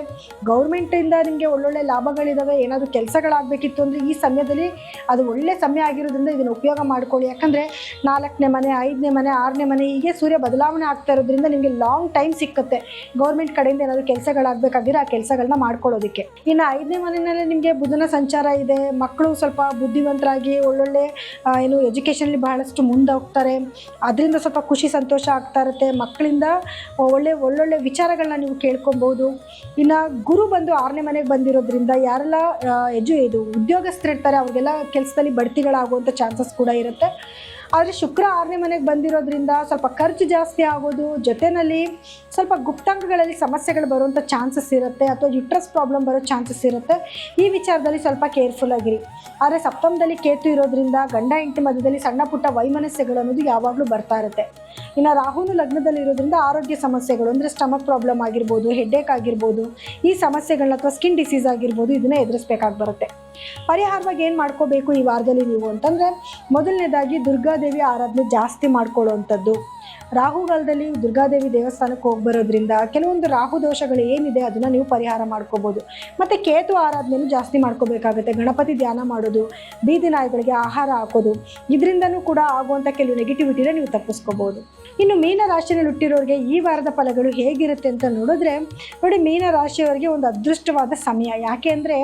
ಗೌರ್ಮೆಂಟಿಂದ ನಿಮಗೆ ಒಳ್ಳೊಳ್ಳೆ ಲಾಭಗಳಿದ್ದಾವೆ. ಏನಾದರೂ ಕೆಲಸಗಳಾಗಬೇಕಿತ್ತು ಅಂದರೆ ಈ ಸಮಯದಲ್ಲಿ ಅದು ಒಳ್ಳೆ ಸಮಯ ಆಗಿರೋದ್ರಿಂದ ಇದನ್ನು ಉಪಯೋಗ ಮಾಡ್ಕೊಳ್ಳಿ. ಯಾಕಂದರೆ 4ನೇ ಮನೆ, 5ನೇ ಮನೆ, 6ನೇ ಮನೆ ಹೀಗೆ ಸೂರ್ಯ ಬದಲಾವಣೆ ಆಗ್ತಾ ಇರೋದ್ರಿಂದ ನಿಮಗೆ ಲಾಂಗ್ ಟೈಮ್ ಸಿಕ್ಕುತ್ತೆ ಗೌರ್ಮೆಂಟ್ ಕಡೆಯಿಂದ ಏನಾದರೂ ಕೆಲಸಗಳಾಗಬೇಕಾಗಿರೋ ಆ ಕೆಲಸಗಳನ್ನ ಮಾಡ್ಕೊಳ್ಳೋದಕ್ಕೆ. ಇನ್ನು 5ನೇ ಮನೆಯಲ್ಲಿ ನಿಮಗೆ ಬುಧನ ಸಂಚಾರ ಇದೆ, ಮಕ್ಕಳು ಸ್ವಲ್ಪ ಬುದ್ಧಿವಂತರಾಗಿ ಒಳ್ಳೊಳ್ಳೆ ಏನು ಎಜುಕೇಷನಲ್ಲಿ ಬಹಳಷ್ಟು ಮುಂದೆ ಹೋಗ್ತಾರೆ, ಅದರಿಂದ ಸ್ವಲ್ಪ ಖುಷಿ ಸಂತೋಷ ಆಗ್ತಾ ಇರುತ್ತೆ. ಮಕ್ಕಳಿಂದ ಒಳ್ಳೊಳ್ಳೆ ವಿಚಾರಗಳನ್ನ ನೀವು ಕೇಳ್ಕೊಬೋದು. ಇನ್ನು ಗುರು ಬಂದು 6ನೇ ಮನೆಗೆ ಬಂದಿರೋದ್ರಿಂದ ಯಾರೆಲ್ಲ ಉದ್ಯೋಗಸ್ಥರಿರ್ತಾರೆ ಅವ್ರಿಗೆಲ್ಲ ಕೆಲಸದಲ್ಲಿ ಬಡ್ತಿಗಳಾಗುವಂಥ ಚಾನ್ಸಸ್ ಕೂಡ ಇರುತ್ತೆ. ಆದರೆ ಶುಕ್ರ 6ನೇ ಮನೆಗೆ ಬಂದಿರೋದ್ರಿಂದ ಸ್ವಲ್ಪ ಖರ್ಚು ಜಾಸ್ತಿ ಆಗೋದು, ಜೊತೆಯಲ್ಲಿ ಸ್ವಲ್ಪ ಗುಪ್ತಾಂಗಗಳಲ್ಲಿ ಸಮಸ್ಯೆಗಳು ಬರುವಂಥ ಚಾನ್ಸಸ್ ಇರುತ್ತೆ, ಅಥವಾ ಯುಟ್ರಸ್ ಪ್ರಾಬ್ಲಮ್ ಬರೋ ಚಾನ್ಸಸ್ ಇರುತ್ತೆ. ಈ ವಿಚಾರದಲ್ಲಿ ಸ್ವಲ್ಪ ಕೇರ್ಫುಲ್ ಆಗಿರಿ. ಆದರೆ ಸಪ್ತಮದಲ್ಲಿ ಕೇತು ಇರೋದ್ರಿಂದ ಗಂಡ ಹೆಂಡತಿ ಮಧ್ಯದಲ್ಲಿ ಸಣ್ಣ ಪುಟ್ಟ ವೈಮನಸ್ಯಗಳು ಅನ್ನೋದು ಯಾವಾಗಲೂ ಬರ್ತಾ ಇರುತ್ತೆ. ಇನ್ನು ರಾಹುನು ಲಗ್ನದಲ್ಲಿ ಇರೋದ್ರಿಂದ ಆರೋಗ್ಯ ಸಮಸ್ಯೆಗಳು ಅಂದರೆ ಸ್ಟಮಕ್ ಪ್ರಾಬ್ಲಮ್ ಆಗಿರ್ಬೋದು, ಹೆಡ್ಡೇಕ್ ಆಗಿರ್ಬೋದು, ಈ ಸಮಸ್ಯೆಗಳನ್ನ ಅಥವಾ ಸ್ಕಿನ್ ಡಿಸೀಸ್ ಆಗಿರ್ಬೋದು, ಇದನ್ನು ಎದುರಿಸ್ಬೇಕಾಗಿ ಬರುತ್ತೆ. ಪರಿಹಾರವಾಗಿ ಏನು ಮಾಡ್ಕೋಬೇಕು ಈ ವಾರದಲ್ಲಿ ನೀವು ಅಂತಂದರೆ, ಮೊದಲನೇದಾಗಿ ದುರ್ಗಾದೇವಿ ಆರಾಧನೆ ಜಾಸ್ತಿ ಮಾಡ್ಕೊಳ್ಳುವಂಥದ್ದು. ರಾಹುಗಾಲದಲ್ಲಿ ದುರ್ಗಾದೇವಿ ದೇವಸ್ಥಾನಕ್ಕೆ ಹೋಗಿ ಬರೋದ್ರಿಂದ ಕೆಲವೊಂದು ರಾಹು ದೋಷಗಳು ಏನಿದೆ ಅದನ್ನು ನೀವು ಪರಿಹಾರ ಮಾಡ್ಕೋಬೋದು. ಮತ್ತು ಕೇತು ಆರಾಧನೆಯೂ ಜಾಸ್ತಿ ಮಾಡ್ಕೋಬೇಕಾಗುತ್ತೆ. ಗಣಪತಿ ಧ್ಯಾನ ಮಾಡೋದು, ಬೀದಿ ನಾಯಿಗಳಿಗೆ ಆಹಾರ ಹಾಕೋದು, ಇದರಿಂದನೂ ಕೂಡ ಆಗುವಂಥ ಕೆಲವು ನೆಗೆಟಿವಿಟಿನ ನೀವು ತಪ್ಪಿಸ್ಕೋಬೋದು. ಇನ್ನು ಮೀನರಾಶಿಯಲ್ಲಿ ಹುಟ್ಟಿರೋರಿಗೆ ಈ ವಾರದ ಫಲಗಳು ಹೇಗಿರುತ್ತೆ ಅಂತ ನೋಡಿದ್ರೆ ನೋಡಿ, ಮೀನರಾಶಿಯವರಿಗೆ ಒಂದು ಅದೃಷ್ಟವಾದ ಸಮಯ. ಯಾಕೆ ಅಂದರೆ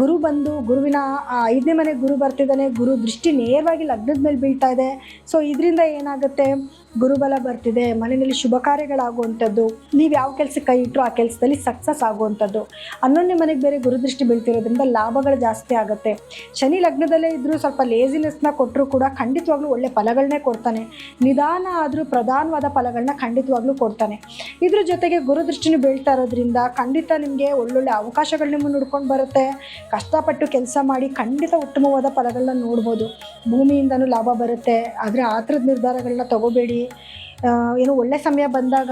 ಗುರು ಬಂದು ಗುರುವಿನ 5ನೇ ಮನೆಗೆ ಗುರು ಬರ್ತಿದ್ದಾನೆ, ಗುರು ದೃಷ್ಟಿ ನೇರವಾಗಿ ಲಗ್ನದ ಮೇಲೆ ಬೀಳ್ತಾ ಇದೆ. ಸೊ ಇದರಿಂದ ಏನಾಗುತ್ತೆ, ಗುರುಬಲ ಬರ್ತಿದೆ, ಮನೆಯಲ್ಲಿ ಶುಭ ಕಾರ್ಯಗಳಾಗುವಂಥದ್ದು, ನೀವು ಯಾವ ಕೆಲಸಕ್ಕೆ ಕೈ ಇಟ್ಟರು ಆ ಕೆಲಸದಲ್ಲಿ ಸಕ್ಸಸ್ ಆಗುವಂಥದ್ದು. 11ನೇ ಮನೆಗೆ ಬೇರೆ ಗುರುದೃಷ್ಟಿ ಬೀಳ್ತಿರೋದ್ರಿಂದ ಲಾಭಗಳು ಜಾಸ್ತಿ ಆಗುತ್ತೆ. ಶನಿ ಲಗ್ನದಲ್ಲೇ ಇದ್ದರೂ ಸ್ವಲ್ಪ ಲೇಸಿನೆಸ್ನ ಕೊಟ್ಟರು ಕೂಡ ಖಂಡಿತವಾಗ್ಲೂ ಒಳ್ಳೆ ಫಲಗಳನ್ನೇ ಕೊಡ್ತಾನೆ. ನಿಧಾನ ಆದರೂ ಪ್ರಧಾನವಾದ ಫಲಗಳನ್ನ ಖಂಡಿತವಾಗ್ಲೂ ಕೊಡ್ತಾನೆ. ಇದ್ರ ಜೊತೆಗೆ ಗುರುದೃಷ್ಟಿನೂ ಬೀಳ್ತಾ ಇರೋದ್ರಿಂದ ಖಂಡಿತ ನಿಮಗೆ ಒಳ್ಳೊಳ್ಳೆ ಅವಕಾಶಗಳು ನಿಮ್ಮನ್ನು ಹುಡ್ಕೊಂಡು ಬರುತ್ತೆ. ಕಷ್ಟಪಟ್ಟು ಕೆಲಸ ಮಾಡಿ ಖಂಡಿತ ಉತ್ತಮವಾದ ಫಲಗಳನ್ನ ನೋಡ್ಬೋದು. ಭೂಮಿಯಿಂದನೂ ಲಾಭ ಬರುತ್ತೆ. ಆದರೆ ಆತರದ ನಿರ್ಧಾರಗಳನ್ನ ತಗೋಬೇಡಿ. ಏನು ಒಳ್ಳೆ ಸಮಯ ಬಂದಾಗ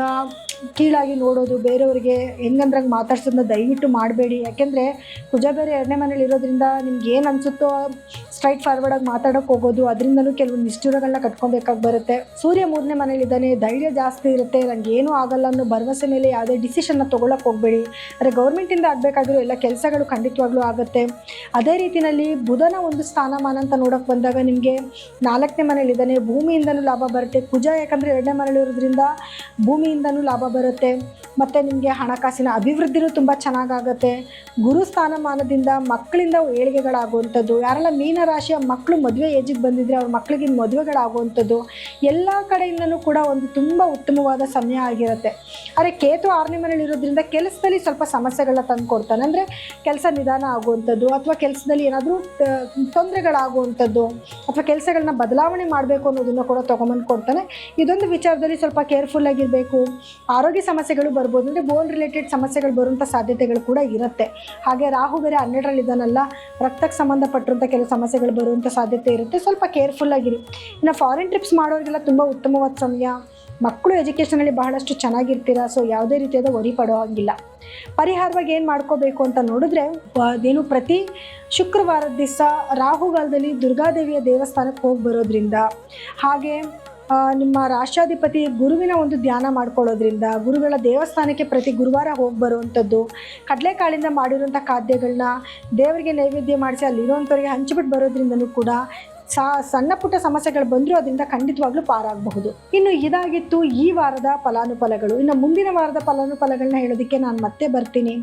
ಕೀಳಾಗಿ ನೋಡೋದು, ಬೇರೆಯವರಿಗೆ ಹೆಂಗಂದ್ರಂಗೆ ಮಾತಾಡ್ಸೋದನ್ನ ದಯವಿಟ್ಟು ಮಾಡಬೇಡಿ. ಯಾಕೆಂದರೆ ಕುಜ ಬೇರೆ 2ನೇ ಮನೇಲಿ ಇರೋದ್ರಿಂದ ನಿಮ್ಗೆ ಏನು ಅನಿಸುತ್ತೋ ಸ್ಟ್ರೈಟ್ ಫಾರ್ವರ್ಡಾಗಿ ಮಾತಾಡೋಕ್ಕೆ ಹೋಗೋದು, ಅದರಿಂದನೂ ಕೆಲವು ನಿಷ್ಠುರಗಳನ್ನ ಕಟ್ಕೊಬೇಕಾಗಿ ಬರುತ್ತೆ. ಸೂರ್ಯ 3ನೇ ಮನೇಲಿದ್ದಾನೆ, ಧೈರ್ಯ ಜಾಸ್ತಿ ಇರುತ್ತೆ, ನನಗೆ ಏನೂ ಆಗಲ್ಲ ಅನ್ನೋ ಭರವಸೆ ಮೇಲೆ ಯಾವುದೇ ಡಿಸಿಷನ್ನ ತೊಗೊಳಕ್ಕೆ ಹೋಗಬೇಡಿ. ಆದರೆ ಗೌರ್ಮೆಂಟಿಂದ ಆಗಬೇಕಾಗಿರೋ ಎಲ್ಲ ಕೆಲಸಗಳು ಖಂಡಿತವಾಗ್ಲೂ ಆಗುತ್ತೆ. ಅದೇ ರೀತಿಯಲ್ಲಿ ಬುಧನ ಒಂದು ಸ್ಥಾನಮಾನ ಅಂತ ನೋಡೋಕ್ಕೆ ಬಂದಾಗ ನಿಮಗೆ 4ನೇ ಮನೇಲಿದ್ದಾನೆ, ಭೂಮಿಯಿಂದನೂ ಲಾಭ ಬರುತ್ತೆ. ಕುಜ ಯಾಕಂದರೆ 2ನೇ ಮನೇಲಿರೋದ್ರಿಂದ ಭೂಮಿಯಿಂದನೂ ಲಾಭ ಬರುತ್ತೆ, ಮತ್ತು ನಿಮಗೆ ಹಣಕಾಸಿನ ಅಭಿವೃದ್ಧಿನೂ ತುಂಬ ಚೆನ್ನಾಗಾಗುತ್ತೆ. ಗುರು ಸ್ಥಾನಮಾನದಿಂದ ಮಕ್ಕಳಿಂದ ಏಳಿಗೆಗಳಾಗುವಂಥದ್ದು, ಯಾರೆಲ್ಲ ಮೀನರಾಶಿಯ ಮಕ್ಕಳು ಮದುವೆ ಏಜಿಗೆ ಬಂದಿದ್ದರೆ ಅವ್ರ ಮಕ್ಕಳಿಗೆ ಮದುವೆಗಳಾಗುವಂಥದ್ದು, ಎಲ್ಲ ಕಡೆಯಿಂದನೂ ಕೂಡ ಒಂದು ತುಂಬ ಉತ್ತಮವಾದ ಸಮಯ ಆಗಿರುತ್ತೆ. ಆದರೆ ಕೇತು 6ನೇ ಮನೇಲಿ ಇರೋದ್ರಿಂದ ಕೆಲಸದಲ್ಲಿ ಸ್ವಲ್ಪ ಸಮಸ್ಯೆಗಳನ್ನ ತಂದು ಕೊಡ್ತಾನೆ. ಅಂದರೆ ಕೆಲಸ ನಿಧಾನ ಆಗುವಂಥದ್ದು, ಅಥವಾ ಕೆಲಸದಲ್ಲಿ ಏನಾದರೂ ತೊಂದರೆಗಳಾಗುವಂಥದ್ದು, ಅಥವಾ ಕೆಲಸಗಳನ್ನ ಬದಲಾವಣೆ ಮಾಡಬೇಕು ಅನ್ನೋದನ್ನು ಕೂಡ ತೊಗೊಂಬಂದು ಕೊಡ್ತಾನೆ. ಇದೊಂದು ವಿಚಾರದಲ್ಲಿ ಸ್ವಲ್ಪ ಕೇರ್ಫುಲ್ ಆಗಿರಬೇಕು. ಆರೋಗ್ಯ ಸಮಸ್ಯೆಗಳು ಬರ್ಬೋದು, ಅಂದರೆ ಬೋನ್ ರಿಲೇಟೆಡ್ ಸಮಸ್ಯೆಗಳು ಬರುವಂಥ ಸಾಧ್ಯತೆಗಳು ಕೂಡ ಇರುತ್ತೆ. ಹಾಗೆ ರಾಹು ಬೇರೆ 12ರಲ್ಲಿದ್ದಾನಲ್ಲ, ರಕ್ತಕ್ಕೆ ಸಂಬಂಧಪಟ್ಟಿರುವಂಥ ಕೆಲವು ಸಮಸ್ಯೆಗಳು ಬರುವಂಥ ಸಾಧ್ಯತೆ ಇರುತ್ತೆ. ಸ್ವಲ್ಪ ಕೇರ್ಫುಲ್ ಆಗಿರಿ. ಇನ್ನು ಫಾರಿನ್ ಟ್ರಿಪ್ಸ್ ಮಾಡೋರಿಗೆಲ್ಲ ತುಂಬ ಉತ್ತಮವಾದ ಸಮಯ. ಮಕ್ಕಳು ಎಜುಕೇಷನಲ್ಲಿ ಬಹಳಷ್ಟು ಚೆನ್ನಾಗಿರ್ತೀರ. ಸೊ ಯಾವುದೇ ರೀತಿಯಾದ ವರಿ ಪಡೋ ಹಾಗಿಲ್ಲ. ಪರಿಹಾರವಾಗಿ ಏನು ಮಾಡ್ಕೋಬೇಕು ಅಂತ ನೋಡಿದ್ರೆ, ಅದೇನು ಪ್ರತಿ ಶುಕ್ರವಾರದ ದಿವಸ ರಾಹುಗಾಲದಲ್ಲಿ ದುರ್ಗಾದೇವಿಯ ದೇವಸ್ಥಾನಕ್ಕೆ ಹೋಗಿ ಬರೋದ್ರಿಂದ, ಹಾಗೆ ನಿಮ್ಮ ರಾಷ್ಟ್ರಾಧಿಪತಿ ಗುರುವಿನ ಒಂದು ಧ್ಯಾನ ಮಾಡ್ಕೊಳ್ಳೋದ್ರಿಂದ, ಗುರುಗಳ ದೇವಸ್ಥಾನಕ್ಕೆ ಪ್ರತಿ ಗುರುವಾರ ಹೋಗಿ ಬರುವಂಥದ್ದು, ಕಡಲೆಕಾಳಿಂದ ಮಾಡಿರುವಂಥ ಖಾದ್ಯಗಳನ್ನ ದೇವರಿಗೆ ನೈವೇದ್ಯ ಮಾಡಿಸಿ ಅಲ್ಲಿರೋವಂಥವ್ರಿಗೆ ಹಂಚಿಬಿಟ್ಟು ಬರೋದ್ರಿಂದನೂ ಕೂಡ ಸಣ್ಣ ಪುಟ್ಟ ಸಮಸ್ಯೆಗಳು ಬಂದರೂ ಅದರಿಂದ ಖಂಡಿತವಾಗ್ಲೂ ಪಾರಾಗಬಹುದು. ಇನ್ನು ಇದಾಗಿತ್ತು ಈ ವಾರದ ಫಲಾನುಫಲಗಳು. ಇನ್ನು ಮುಂದಿನ ವಾರದ ಫಲಾನುಫಲಗಳನ್ನ ಹೇಳೋದಕ್ಕೆ ನಾನು ಮತ್ತೆ ಬರ್ತೀನಿ.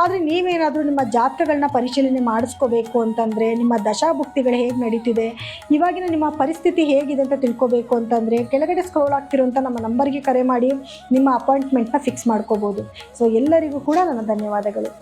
ಆದರೆ ನೀವೇನಾದರೂ ನಿಮ್ಮ ಜಾತಕಗಳನ್ನ ಪರಿಶೀಲನೆ ಮಾಡಿಸ್ಕೋಬೇಕು ಅಂತಂದರೆ, ನಿಮ್ಮ ದಶಾಭುಕ್ತಿಗಳು ಹೇಗೆ ನಡೀತಿದೆ, ಇವಾಗಿನ ನಿಮ್ಮ ಪರಿಸ್ಥಿತಿ ಹೇಗಿದೆ ಅಂತ ತಿಳ್ಕೊಬೇಕು ಅಂತಂದರೆ, ಕೆಳಗಡೆ ಸ್ಕ್ರೋಲ್ ಆಗ್ತಿರುವಂಥ ನಮ್ಮ ನಂಬರ್ಗೆ ಕರೆ ಮಾಡಿ ನಿಮ್ಮ ಅಪಾಯಿಂಟ್ಮೆಂಟ್ನ ಫಿಕ್ಸ್ ಮಾಡ್ಕೋಬೋದು. ಸೊ ಎಲ್ಲರಿಗೂ ಕೂಡ ನನ್ನ ಧನ್ಯವಾದಗಳು.